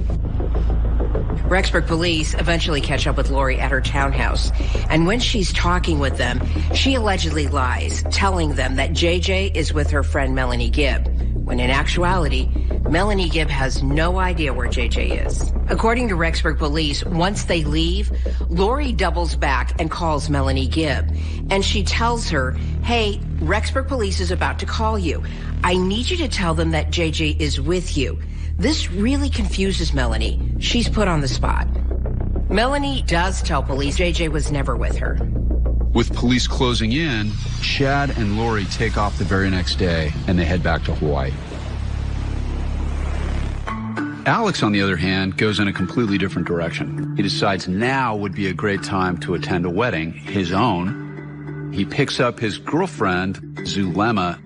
Rexburg police eventually catch up with Lori at her townhouse. And when she's talking with them, she allegedly lies, telling them that JJ is with her friend Melanie Gibb, when in actuality, Melanie Gibb has no idea where JJ is. According to Rexburg police, once they leave, Lori doubles back and calls Melanie Gibb. And she tells her, hey, Rexburg police is about to call you. I need you to tell them that JJ is with you. This really confuses Melanie. She's put on the spot. Melanie does tell police JJ was never with her. With police closing in, Chad and Lori take off the very next day and they head back to Hawaii. Alex, on the other hand, goes in a completely different direction. He decides now would be a great time to attend a wedding, his own. He picks up his girlfriend, Zulema,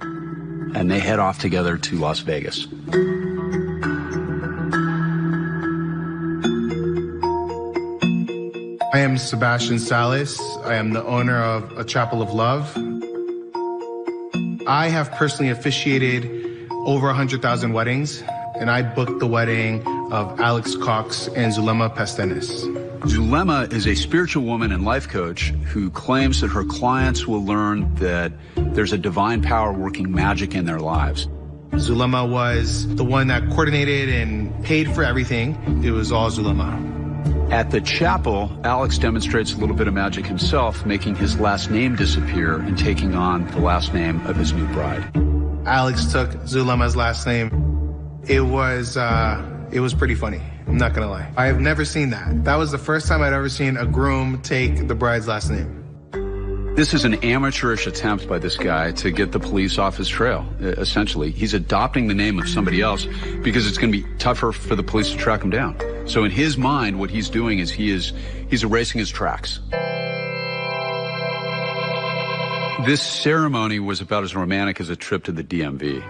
and they head off together to Las Vegas. I am Sebastian Salas. I am the owner of A Chapel of Love. I have personally officiated over 100,000 weddings, and I booked the wedding of Alex Cox and Zulema Pastenes. Zulema is a spiritual woman and life coach who claims that her clients will learn that there's a divine power working magic in their lives. Zulema was the one that coordinated and paid for everything. It was all Zulema. At the chapel, Alex demonstrates a little bit of magic himself, making his last name disappear and taking on the last name of his new bride. Alex took Zulema's last name. It was pretty funny. I'm not gonna lie. I have never seen that. That was the first time I'd ever seen a groom take the bride's last name. This is an amateurish attempt by this guy to get the police off his trail, essentially. He's adopting the name of somebody else because it's going to be tougher for the police to track him down. So in his mind, what he's doing is he's erasing his tracks. This ceremony was about as romantic as a trip to the DMV.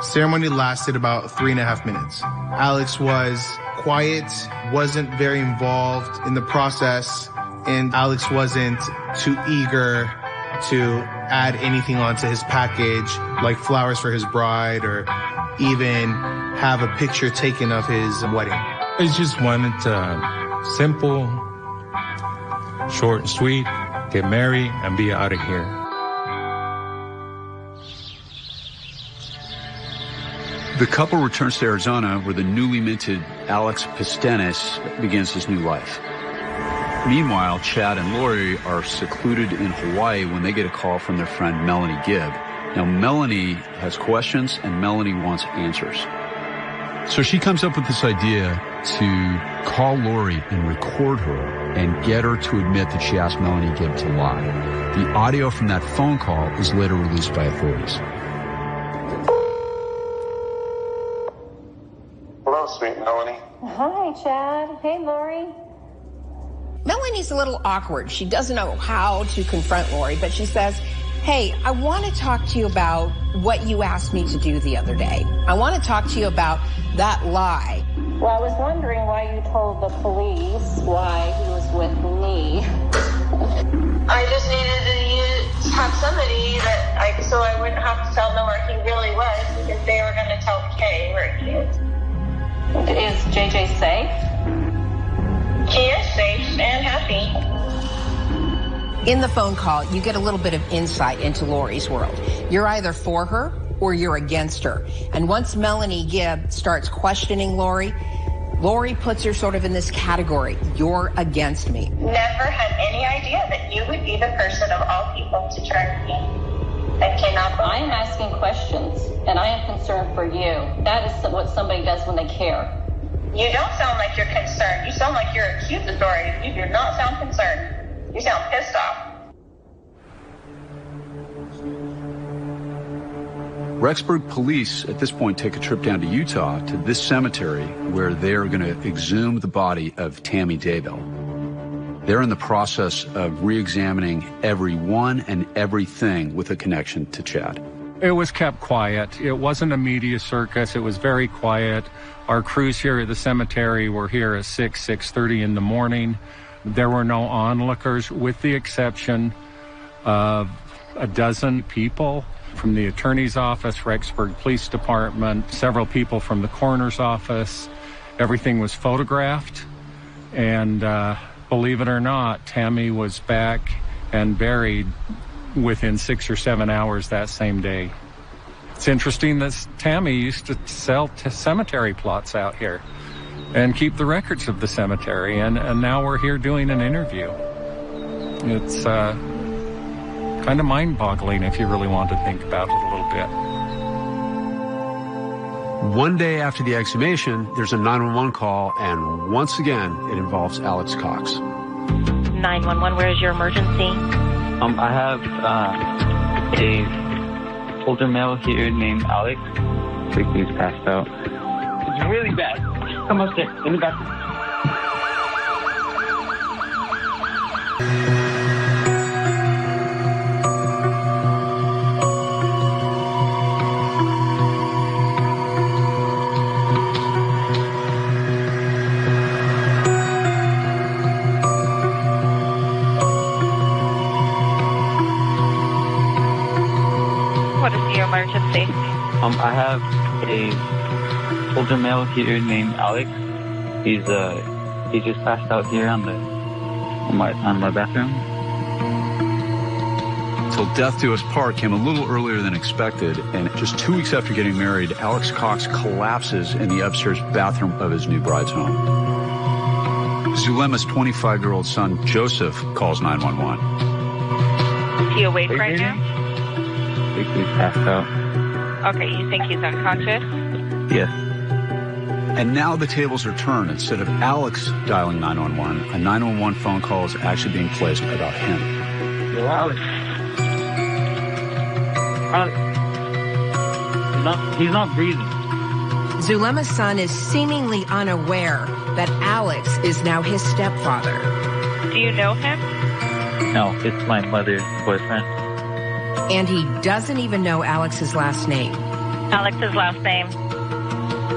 Ceremony lasted about 3.5 minutes. Alex was quiet, wasn't very involved in the process, and Alex wasn't too eager to add anything onto his package, like flowers for his bride or even have a picture taken of his wedding. I just wanted to simple, short and sweet, get married and be out of here. The couple returns to Arizona where the newly minted Alex Pastenes begins his new life. Meanwhile, Chad and Lori are secluded in Hawaii when they get a call from their friend Melanie Gibb. Now, Melanie has questions and Melanie wants answers. So she comes up with this idea to call Lori and record her and get her to admit that she asked Melanie Gibb to lie. The audio from that phone call is later released by authorities. Hello, sweet Melanie. Hi, Chad. Hey, Lori. Melanie's a little awkward. She doesn't know how to confront Lori, but she says, hey, I want to talk to you about what you asked me to do the other day. I want to talk to you about that lie. Well, I was wondering why you told the police why he was with me. I just needed to have somebody so I wouldn't have to tell them where he really was, because they were going to tell Kay where he is. Is JJ safe? He is safe and happy. In the phone call, you get a little bit of insight into Lori's world. You're either for her or you're against her. And once Melanie Gibb starts questioning Lori puts her sort of in this category. You're against me. Never had any idea that you would be the person of all people to turn me. I cannot believe I am asking questions, and I am concerned for you. That is what somebody does when they care. You don't sound like you're concerned. You sound like you're accusatory. You do not sound concerned. You sound pissed off. Rexburg police at this point take a trip down to Utah to this cemetery where they're going to exhume the body of Tammy Daybell. They're in the process of re-examining everyone and everything with a connection to Chad. It was kept quiet. It wasn't a media circus. It was very quiet. Our crews here at the cemetery were here at 6:30 in the morning. There were no onlookers, with the exception of a dozen people from the attorney's office, Rexburg Police Department, several people from the coroner's office. Everything was photographed, and believe it or not, Tammy was back and buried within 6 or 7 hours that same day. It's interesting that Tammy used to sell cemetery plots out here and keep the records of the cemetery, and now we're here doing an interview. It's kind of mind-boggling if you really want to think about it a little bit. One day after the exhumation, there's a 911 call, and once again, it involves Alex Cox. 911, where is your emergency? I have a older male here named Alex. I think he's passed out. It's really bad. Come upstairs, in the bathroom. What is your emergency? I have a older male here named Alex. He just passed out here on my bathroom. Till death do us part came a little earlier than expected, and just 2 weeks after getting married, Alex Cox collapses in the upstairs bathroom of his new bride's home. Zulema's 25-year-old son, Joseph, calls 911. Is he awake right now? I think he's passed out. Okay, you think he's unconscious? Yes. And now the tables are turned. Instead of Alex dialing 911, a 911 phone call is actually being placed about him. Yo, Alex. He's not breathing. Zulema's son is seemingly unaware that Alex is now his stepfather. Do you know him? No, it's my mother's boyfriend. And he doesn't even know Alex's last name. Alex's last name?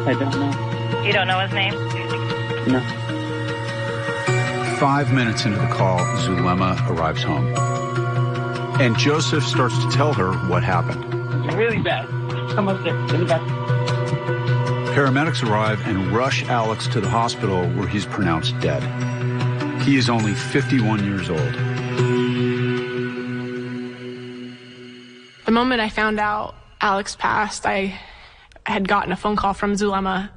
I don't know. You don't know his name? No. 5 minutes into the call, Zulema arrives home. And Joseph starts to tell her what happened. It's really bad. Come upstairs, in the bathroom. Paramedics arrive and rush Alex to the hospital, where he's pronounced dead. He is only 51 years old. The moment I found out Alex passed, I had gotten a phone call from Zulema,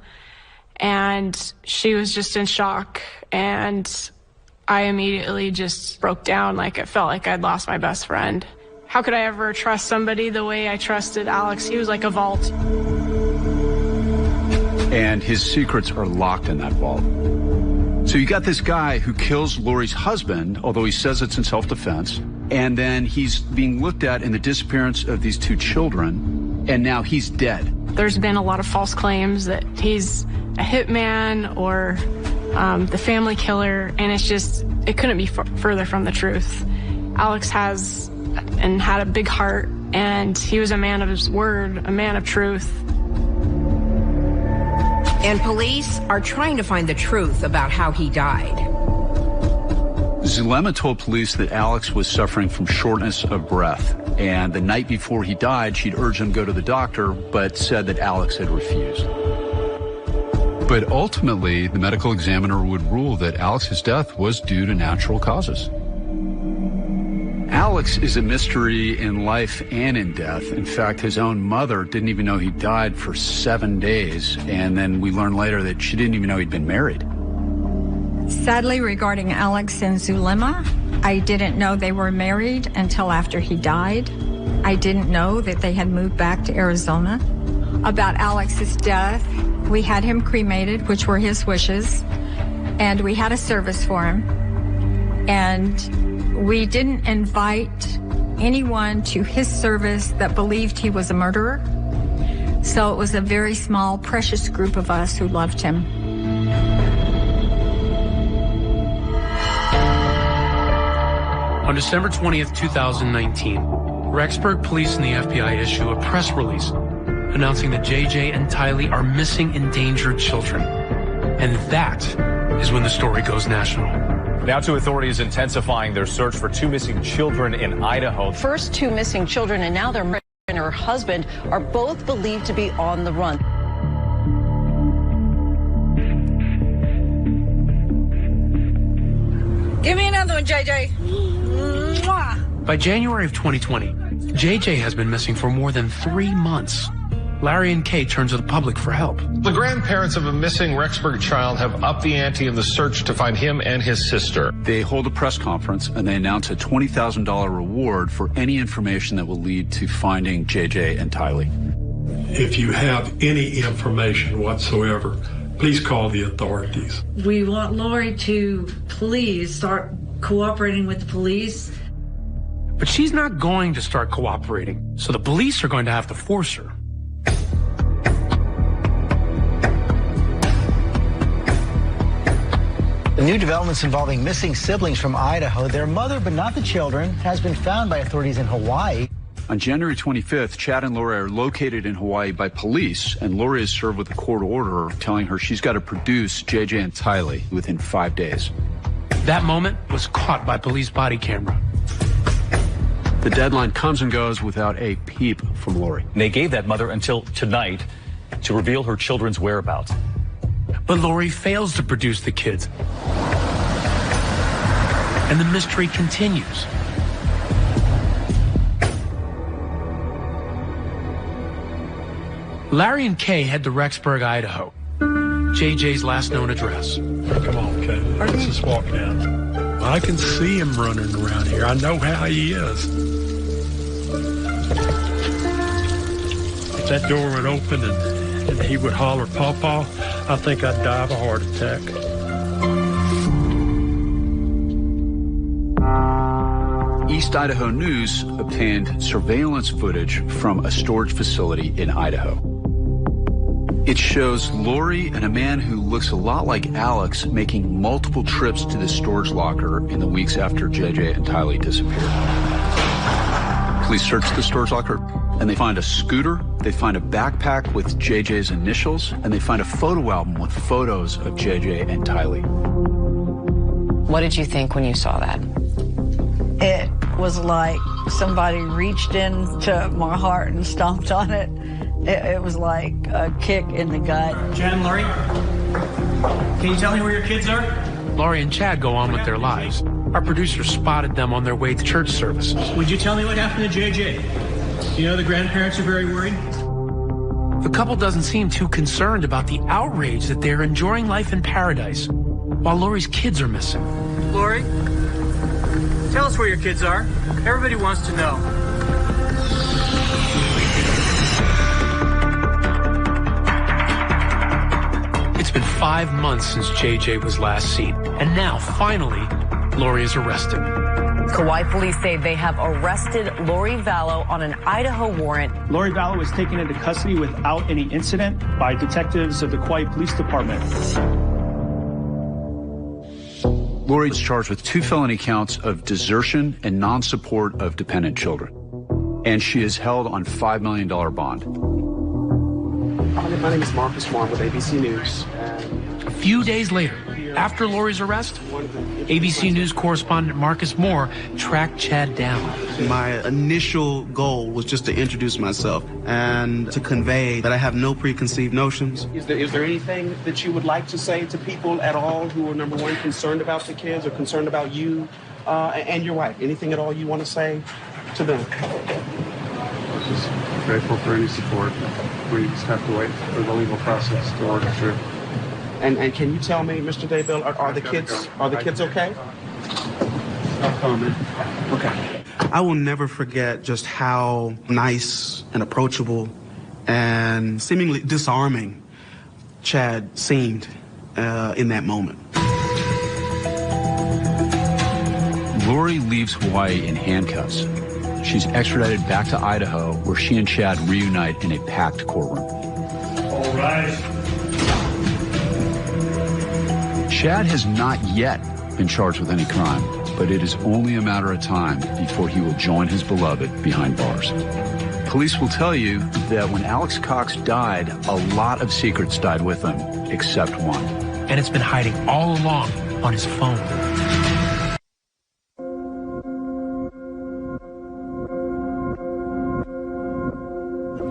and she was just in shock, and I immediately just broke down. Like, it felt like I'd lost my best friend. How could I ever trust somebody the way I trusted Alex? He was like a vault. And his secrets are locked in that vault. So you got this guy who kills Lori's husband, although he says it's in self-defense, and then he's being looked at in the disappearance of these two children, and now he's dead. There's been a lot of false claims that he's a hitman or the family killer, and it couldn't be further from the truth. Alex has and had a big heart, and he was a man of his word, a man of truth. And police are trying to find the truth about how he died. Zulema told police that Alex was suffering from shortness of breath, and the night before he died, she'd urged him to go to the doctor, but said that Alex had refused. But ultimately, the medical examiner would rule that Alex's death was due to natural causes. Alex is a mystery in life and in death. In fact, his own mother didn't even know he died for 7 days, and then we learned later that she didn't even know he'd been married. Sadly, regarding Alex and Zulema, I didn't know they were married until after he died. I didn't know that they had moved back to Arizona. About Alex's death, we had him cremated, which were his wishes, and we had a service for him. And we didn't invite anyone to his service that believed he was a murderer. So it was a very small, precious group of us who loved him. On December 20th, 2019, Rexburg police and the FBI issue a press release announcing that JJ and Tylee are missing endangered children. And that is when the story goes national. Now to authorities intensifying their search for two missing children in Idaho. First, two missing children, and now their mother and her husband are both believed to be on the run. Give me another one, JJ. Mwah. By January of 2020, JJ has been missing for more than 3 months. Larry and Kay turn to the public for help. The grandparents of a missing Rexburg child have upped the ante in the search to find him and his sister. They hold a press conference and they announce a $20,000 reward for any information that will lead to finding JJ and Tylee. If you have any information whatsoever, please call the authorities. We want Lori to please start cooperating with the police. But she's not going to start cooperating, so the police are going to have to force her. The new developments involving missing siblings from Idaho. Their mother, but not the children, has been found by authorities in Hawaii. On January 25th, Chad and Lori are located in Hawaii by police, and Lori is served with a court order telling her she's got to produce JJ and Tylee within 5 days. That moment was caught by police body camera. The deadline comes and goes without a peep from Lori. They gave that mother until tonight to reveal her children's whereabouts. But Lori fails to produce the kids. And the mystery continues. Larry and Kay head to Rexburg, Idaho, JJ's last known address. Come on, Kay. Let's just walk down. I can see him running around here. I know how he is. If that door would open and he would holler, "Pawpaw," I think I'd die of a heart attack. East Idaho News obtained surveillance footage from a storage facility in Idaho. It shows Lori and a man who looks a lot like Alex making multiple trips to the storage locker in the weeks after JJ and Tylee disappeared. Police search the storage locker and they find a scooter, they find a backpack with JJ's initials, and they find a photo album with photos of JJ and Tylee. What did you think when you saw that? It was like somebody reached into my heart and stomped on it. It was like a kick in the gut. Jen, Lori, can you tell me where your kids are? Lori and Chad go on with their lives. Our producer spotted them on their way to church services. Would you tell me what happened to JJ? You know the grandparents are very worried. The couple doesn't seem too concerned about the outrage that they're enjoying life in paradise while Lori's kids are missing. Lori, tell us where your kids are. Everybody wants to know. 5 months since JJ was last seen. And now, finally, Lori is arrested. Kauai police say they have arrested Lori Vallow on an Idaho warrant. Lori Vallow was taken into custody without any incident by detectives of the Kauai Police Department. Lori's charged with 2 felony counts of desertion and non-support of dependent children. And she is held on $5 million bond. My name is Marcus Moore with ABC News. A few days later, after Lori's arrest, ABC News correspondent Marcus Moore tracked Chad down. My initial goal was just to introduce myself and to convey that I have no preconceived notions. Is there anything that you would like to say to people at all who are, number one, concerned about the kids or concerned about you and your wife? Anything at all you want to say to them? Just grateful for any support. We just have to wait for the legal process to work through. And can you tell me, Mr. Daybell, are the kids okay? No comment. Okay. I will never forget just how nice and approachable and seemingly disarming Chad seemed in that moment. Lori leaves Hawaii in handcuffs. She's extradited back to Idaho, where she and Chad reunite in a packed courtroom. All rise. Chad has not yet been charged with any crime, but it is only a matter of time before he will join his beloved behind bars. Police will tell you that when Alex Cox died, a lot of secrets died with him, except one. And it's been hiding all along on his phone.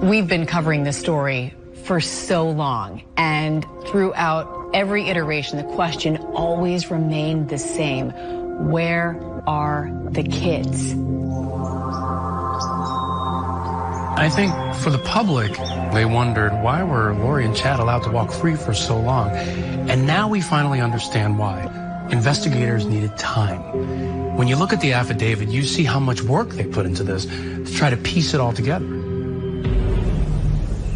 We've been covering this story for so long, and throughout every iteration, the question always remained the same. Where are the kids? I think for the public, they wondered, why were Lori and Chad allowed to walk free for so long? And now we finally understand why. Investigators needed time. When you look at the affidavit, you see how much work they put into this to try to piece it all together.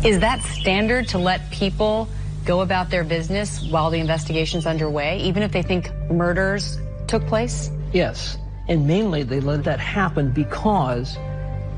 Is that standard to let people go about their business while the investigation's underway, even if they think murders took place? Yes, and mainly they let that happen because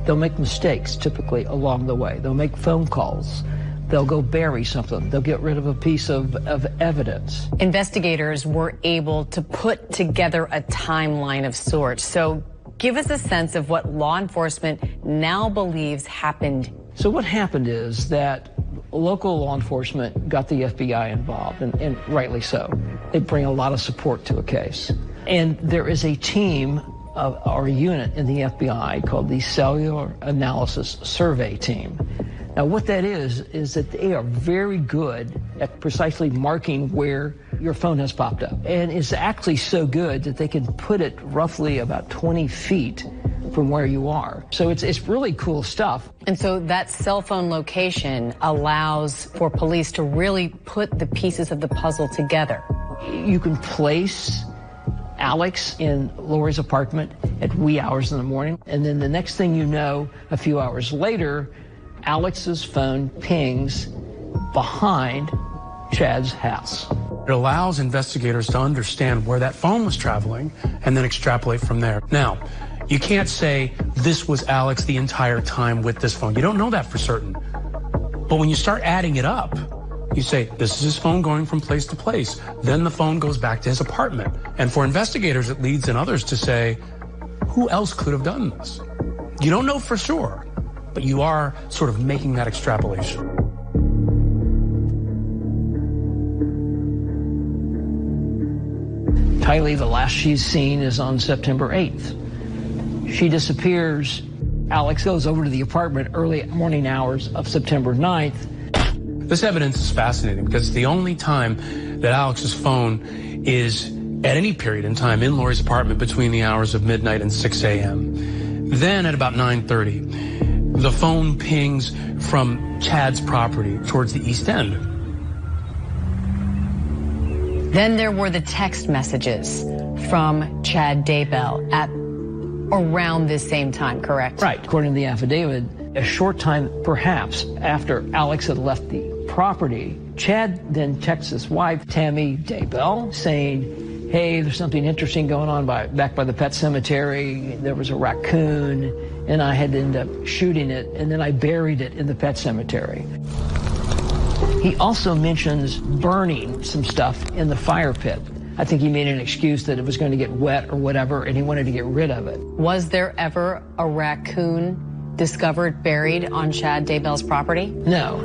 they'll make mistakes typically along the way. They'll make phone calls. They'll go bury something. They'll get rid of a piece of evidence. Investigators were able to put together a timeline of sorts. So give us a sense of what law enforcement now believes happened. So what happened is that local law enforcement got the FBI involved, and rightly so. They bring a lot of support to a case. And there is a team or a unit in the FBI called the Cellular Analysis Survey Team. Now what that is that they are very good at precisely marking where your phone has popped up. And it's actually so good that they can put it roughly about 20 feet from where you are. So it's really cool stuff. And so that cell phone location allows for police to really put the pieces of the puzzle together. You can place Alex in Lori's apartment at wee hours in the morning, and then the next thing you know, a few hours later, Alex's phone pings behind Chad's house. It allows investigators to understand where that phone was traveling and then extrapolate from there. Now, you can't say this was Alex the entire time with this phone. You don't know that for certain. But when you start adding it up, you say, this is his phone going from place to place. Then the phone goes back to his apartment. And for investigators, it leads in others to say, who else could have done this? You don't know for sure, but you are sort of making that extrapolation. Tylee, the last she's seen is on September 8th. She disappears. Alex goes over to the apartment early morning hours of September 9th. This evidence is fascinating because it's the only time that Alex's phone is at any period in time in Lori's apartment between the hours of midnight and 6 a.m. Then at about 9:30, the phone pings from Chad's property towards the East End. Then there were the text messages from Chad Daybell at around this same time, correct? Right. According to the affidavit, A short time, perhaps, after Alex had left the property, Chad then texts his wife, Tammy Daybell, saying, hey, there's something interesting going on back by the pet cemetery. There was a raccoon, and I had to end up shooting it, and then I buried it in the pet cemetery. He also mentions burning some stuff in the fire pit. I think he made an excuse that it was going to get wet or whatever, and he wanted to get rid of it. Was there ever a raccoon discovered buried on Chad Daybell's property? No.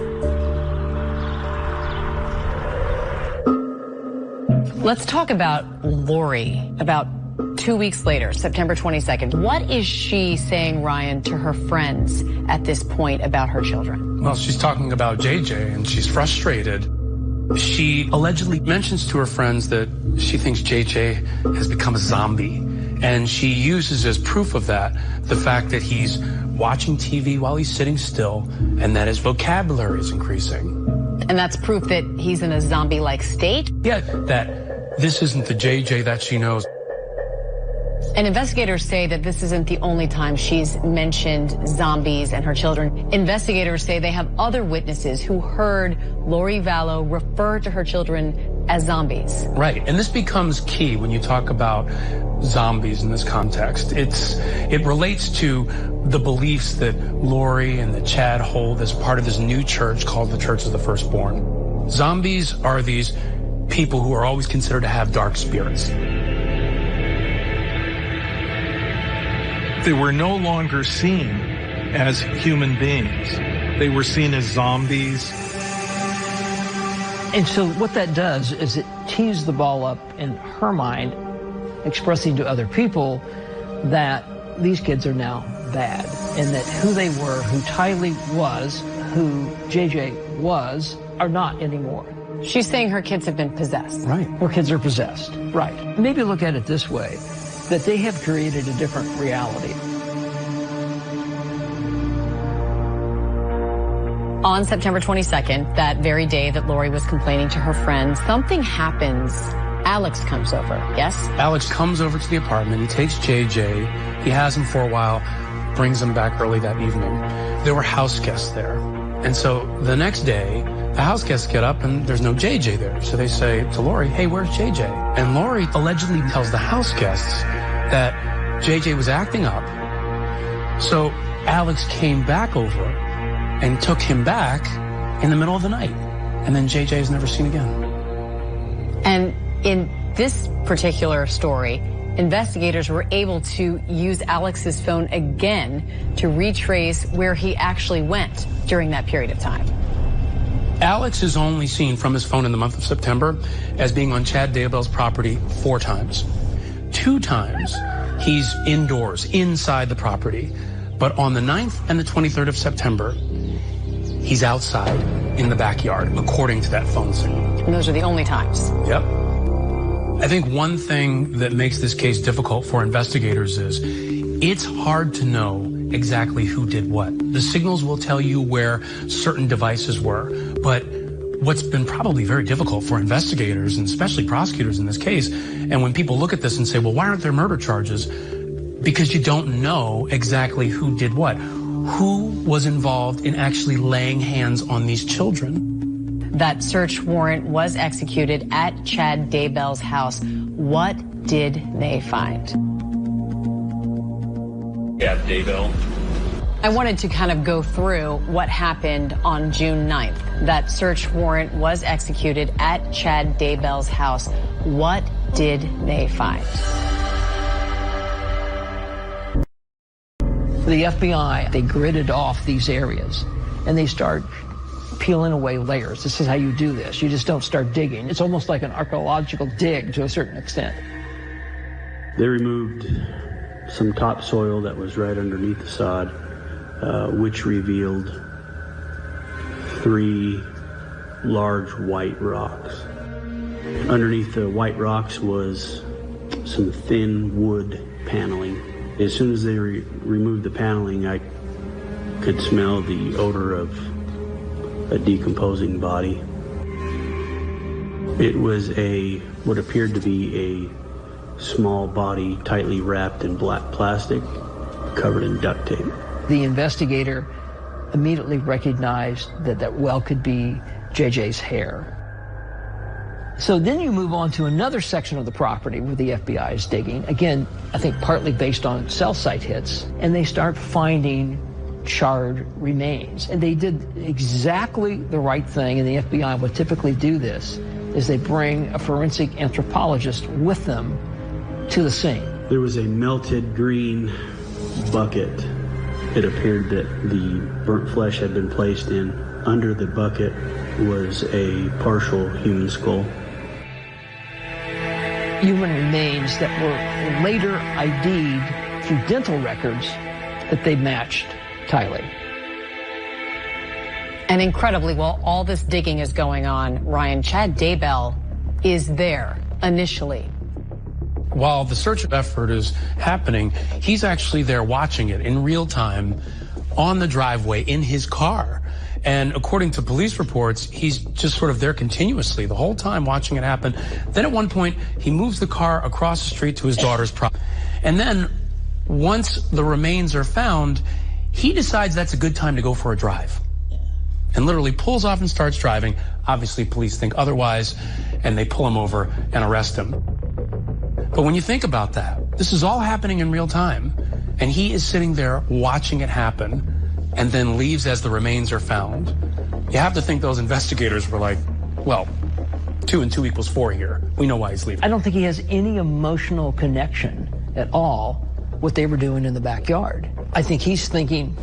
Let's talk about Lori. About 2 weeks later, September 22nd. What is she saying, Ryan, to her friends at this point about her children? Well, she's talking about JJ, and she's frustrated. She allegedly mentions to her friends that she thinks JJ has become a zombie. And she uses as proof of that the fact that he's watching TV while he's sitting still and that his vocabulary is increasing. And that's proof that he's in a zombie-like state? Yeah, that this isn't the JJ that she knows. And investigators say that this isn't the only time she's mentioned zombies and her children. Investigators say they have other witnesses who heard Lori Vallow refer to her children as zombies. Right, and this becomes key when you talk about zombies in this context. It relates to the beliefs that Lori and that Chad hold as part of this new church called the Church of the Firstborn. Zombies are these people who are always considered to have dark spirits. They were no longer seen as human beings. They were seen as zombies. And so what that does is it tees the ball up in her mind, expressing to other people that these kids are now bad, and that who they were, who Tylee was, who JJ was, are not anymore. She's saying her kids have been possessed. Right. Her kids are possessed. Right. Maybe look at it this way, that they have created a different reality. On September 22nd, that very day that Lori was complaining to her friends, something happens. Alex comes over, yes? Alex comes over to the apartment. He takes JJ. He has him for a while, brings him back early that evening. There were house guests there. And so the next day, the house guests get up and there's no JJ there. So they say to Lori, hey, where's JJ? And Lori allegedly tells the house guests that JJ was acting up. So Alex came back over and took him back in the middle of the night. And then JJ is never seen again. And in this particular story, investigators were able to use Alex's phone again to retrace where he actually went during that period of time. Alex is only seen from his phone in the month of September as being on Chad Daybell's property 4 times. 2 times he's indoors, inside the property. But on the 9th and the 23rd of September, he's outside in the backyard, according to that phone signal. And those are the only times. Yep. I think one thing that makes this case difficult for investigators is it's hard to know exactly who did what. The signals will tell you where certain devices were, but what's been probably very difficult for investigators, and especially prosecutors in this case, and when people look at this and say, well, why aren't there murder charges? Because you don't know exactly who did what. Who was involved in actually laying hands on these children? That search warrant was executed at Chad Daybell's house. What did they find? Yeah, Daybell. I wanted to kind of go through what happened on June 9th. That search warrant was executed at Chad Daybell's house. What did they find? The FBI, they gridded off these areas, and they start peeling away layers. This is how you do this. You just don't start digging. It's almost like an archaeological dig to a certain extent. They removed some topsoil that was right underneath the sod, which revealed 3 large white rocks. Underneath the white rocks was some thin wood paneling. As soon as they removed the paneling, I could smell the odor of a decomposing body. It was what appeared to be a small body tightly wrapped in black plastic, covered in duct tape. The investigator immediately recognized that that well could be JJ's hair. So then you move on to another section of the property where the FBI is digging. Again, I think partly based on cell site hits, and they start finding charred remains. And they did exactly the right thing, and the FBI would typically do this, is they bring a forensic anthropologist with them to the scene. There was a melted green bucket. It appeared that the burnt flesh had been placed in. Under the bucket was a partial human skull. Human remains that were later ID'd through dental records that they matched Tylee. And incredibly, while all this digging is going on, Ryan, Chad Daybell is there initially. While the search effort is happening, he's actually there watching it in real time on the driveway in his car. And according to police reports, he's just sort of there continuously the whole time watching it happen. Then at one point, he moves the car across the street to his daughter's property. And then once the remains are found, he decides that's a good time to go for a drive. And literally pulls off and starts driving. Obviously, police think otherwise, and they pull him over and arrest him. But when you think about that, this is all happening in real time, and he is sitting there watching it happen, and then leaves as the remains are found. You have to think those investigators were like, well, 2 and 2 equals 4 here. We know why he's leaving. I don't think he has any emotional connection at all with what they were doing in the backyard. I think he's thinking,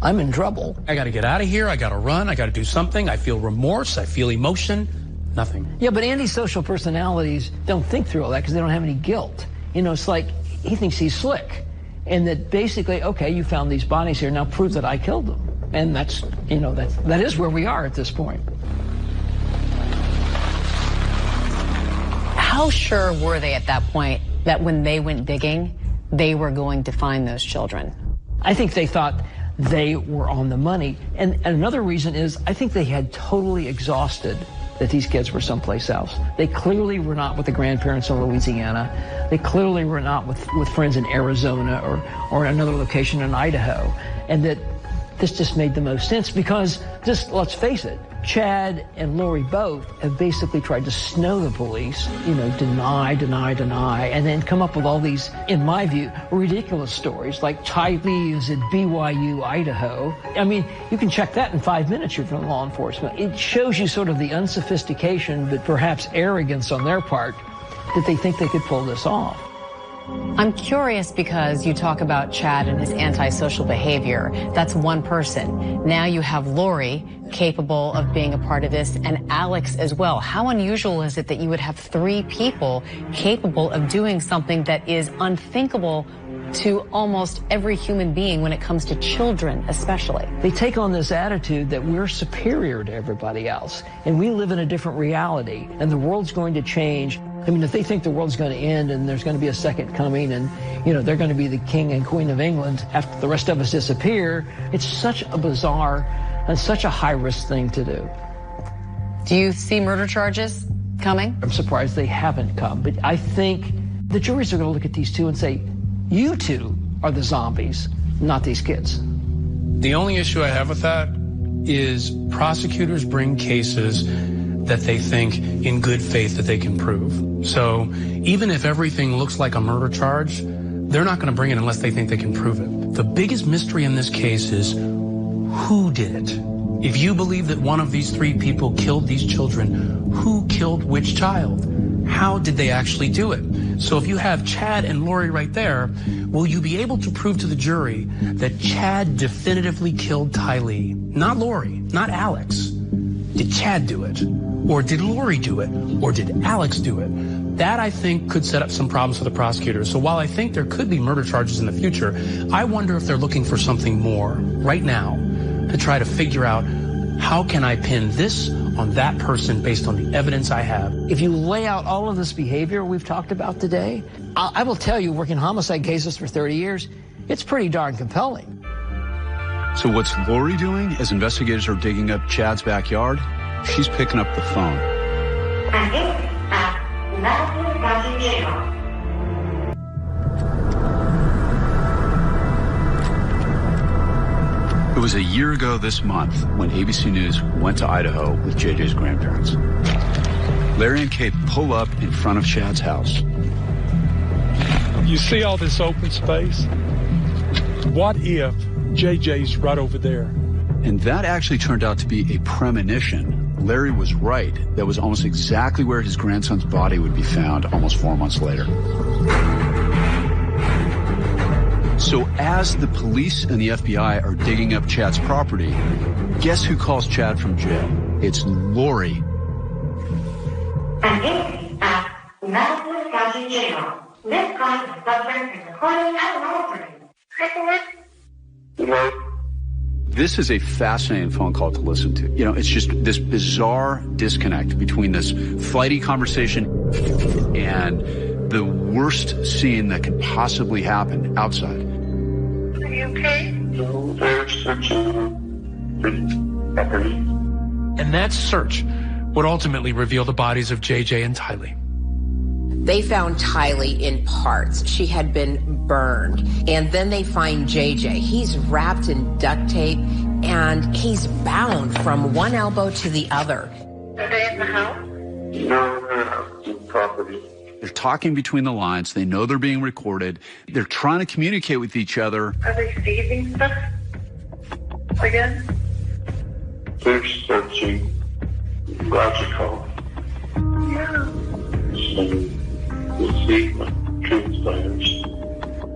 I'm in trouble. I got to get out of here. I got to run. I got to do something. I feel remorse. I feel emotion. Nothing. Yeah, but antisocial personalities don't think through all that because they don't have any guilt. You know, it's like he thinks he's slick. And that basically, okay, you found these bodies here, now prove that I killed them. And that's, you know, that is where we are at this point. How sure were they at that point that when they went digging, they were going to find those children? I think they thought they were on the money. And another reason is I think they had totally exhausted that these kids were someplace else. They clearly were not with the grandparents in Louisiana. They clearly were not with friends in Arizona or another location in Idaho. And that this just made the most sense because, just let's face it, Chad and Lori both have basically tried to snow the police, you know, deny, and then come up with all these, in my view, ridiculous stories like Tylee is at BYU, Idaho. I mean, you can check that in 5 minutes you're from law enforcement. It shows you sort of the unsophistication, but perhaps arrogance on their part that they think they could pull this off. I'm curious because you talk about Chad and his antisocial behavior. That's one person. Now you have Lori capable of being a part of this and Alex as well. How unusual is it that you would have 3 people capable of doing something that is unthinkable to almost every human being when it comes to children especially? They take on this attitude that we're superior to everybody else and we live in a different reality and the world's going to change. I mean, if they think the world's going to end and there's going to be a second coming and, you know, they're going to be the king and queen of England after the rest of us disappear, it's such a bizarre and such a high-risk thing to do. Do you see murder charges coming? I'm surprised they haven't come, but I think the juries are going to look at these two and say, you two are the zombies, not these kids. The only issue I have with that is prosecutors bring cases that they think in good faith that they can prove. So even if everything looks like a murder charge, they're not going to bring it unless they think they can prove it. The biggest mystery in this case is who did it? If you believe that one of these 3 people killed these children, who killed which child? How did they actually do it? So if you have Chad and Lori right there, will you be able to prove to the jury that Chad definitively killed Tylee? Not Lori, not Alex. Did Chad do it? Or did Lori do it? Or did Alex do it? That, I think, could set up some problems for the prosecutors. So while I think there could be murder charges in the future, I wonder if they're looking for something more right now to try to figure out how can I pin this on that person based on the evidence I have. If you lay out all of this behavior we've talked about today, I will tell you, working homicide cases for 30 years, it's pretty darn compelling. So what's Lori doing as investigators are digging up Chad's backyard? She's picking up the phone. It was a year ago this month when ABC News went to Idaho with JJ's grandparents. Larry and Kate pull up in front of Chad's house. You see all this open space? What if JJ's right over there? And that actually turned out to be a premonition. Larry was right. That was almost exactly where his grandson's body would be found almost 4 months later. So as the police and the FBI are digging up Chad's property, guess who calls Chad from jail? It's Lori. This call is subject to recording and monitoring. This is a fascinating phone call to listen to. You know, it's just this bizarre disconnect between this flighty conversation and the worst scene that could possibly happen outside. Are you okay? No, they're searching property. And that search would ultimately reveal the bodies of JJ and Tylee. They found Tylee in parts. She had been burned. And then they find JJ. He's wrapped in duct tape and he's bound from one elbow to the other. Are they in the house? No, they're out in property. They're talking between the lines. They know they're being recorded. They're trying to communicate with each other. Are they seizing stuff again? They're searching. Logical. Yeah. We'll see what transpires.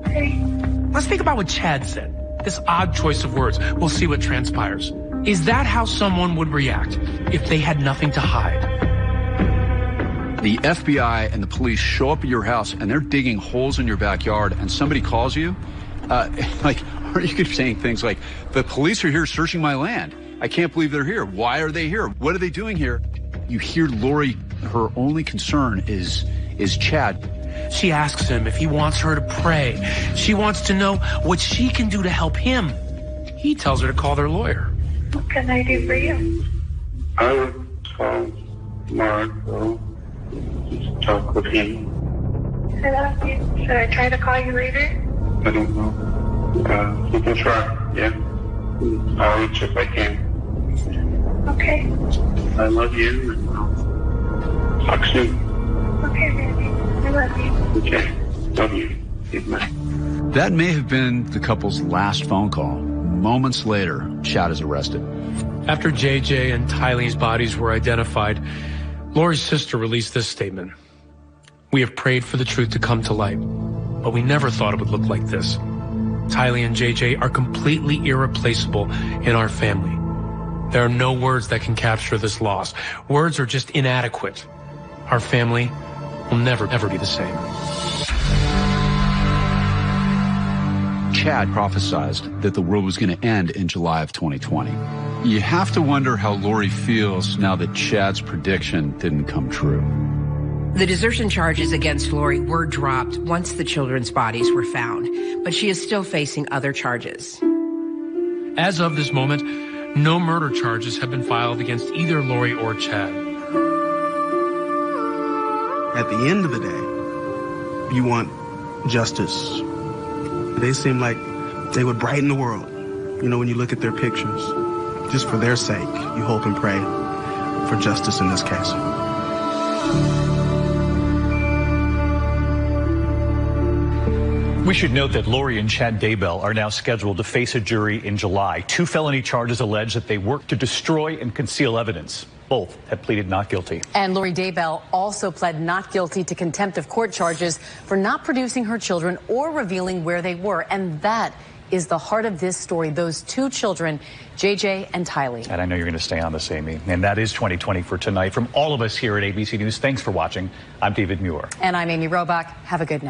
Okay. Let's think about what Chad said. This odd choice of words. We'll see what transpires. Is that how someone would react if they had nothing to hide? The FBI and the police show up at your house and they're digging holes in your backyard and somebody calls you. Like, or you could be saying things like, the police are here searching my land. I can't believe they're here. Why are they here? What are they doing here? You hear Lori, her only concern is Chad. She asks him if he wants her to pray. She wants to know what she can do to help him. He tells her to call their lawyer. What can I do for you? I would call Marco, just talk with him. I love you. Should I try to call you later? I don't know. You can try, yeah. I'll reach if I can. Okay. I love you, and I'll talk soon. Okay, baby. I love you. Okay. Love you. Good night. That may have been the couple's last phone call. Moments later, Chad is arrested. After JJ and Tylee's bodies were identified, Lori's sister released this statement. We have prayed for the truth to come to light, but we never thought it would look like this. Tylee and JJ are completely irreplaceable in our family. There are no words that can capture this loss. Words are just inadequate. Our family will never, ever be the same. Chad prophesized that the world was going to end in July of 2020. You have to wonder how Lori feels now that Chad's prediction didn't come true. The desertion charges against Lori were dropped once the children's bodies were found, but she is still facing other charges. As of this moment, no murder charges have been filed against either Lori or Chad. At the end of the day, you want justice. They seem like they would brighten the world. You know, when you look at their pictures, just for their sake, you hope and pray for justice in this case. We should note that Lori and Chad Daybell are now scheduled to face a jury in July. 2 felony charges allege that they worked to destroy and conceal evidence. Both have pleaded not guilty. And Lori Daybell also pled not guilty to contempt of court charges for not producing her children or revealing where they were. And that is the heart of this story, those 2 children, JJ and Tylee. And I know you're going to stay on this, Amy. And that is 2020 for tonight. From all of us here at ABC News, thanks for watching. I'm David Muir. And I'm Amy Robach. Have a good night.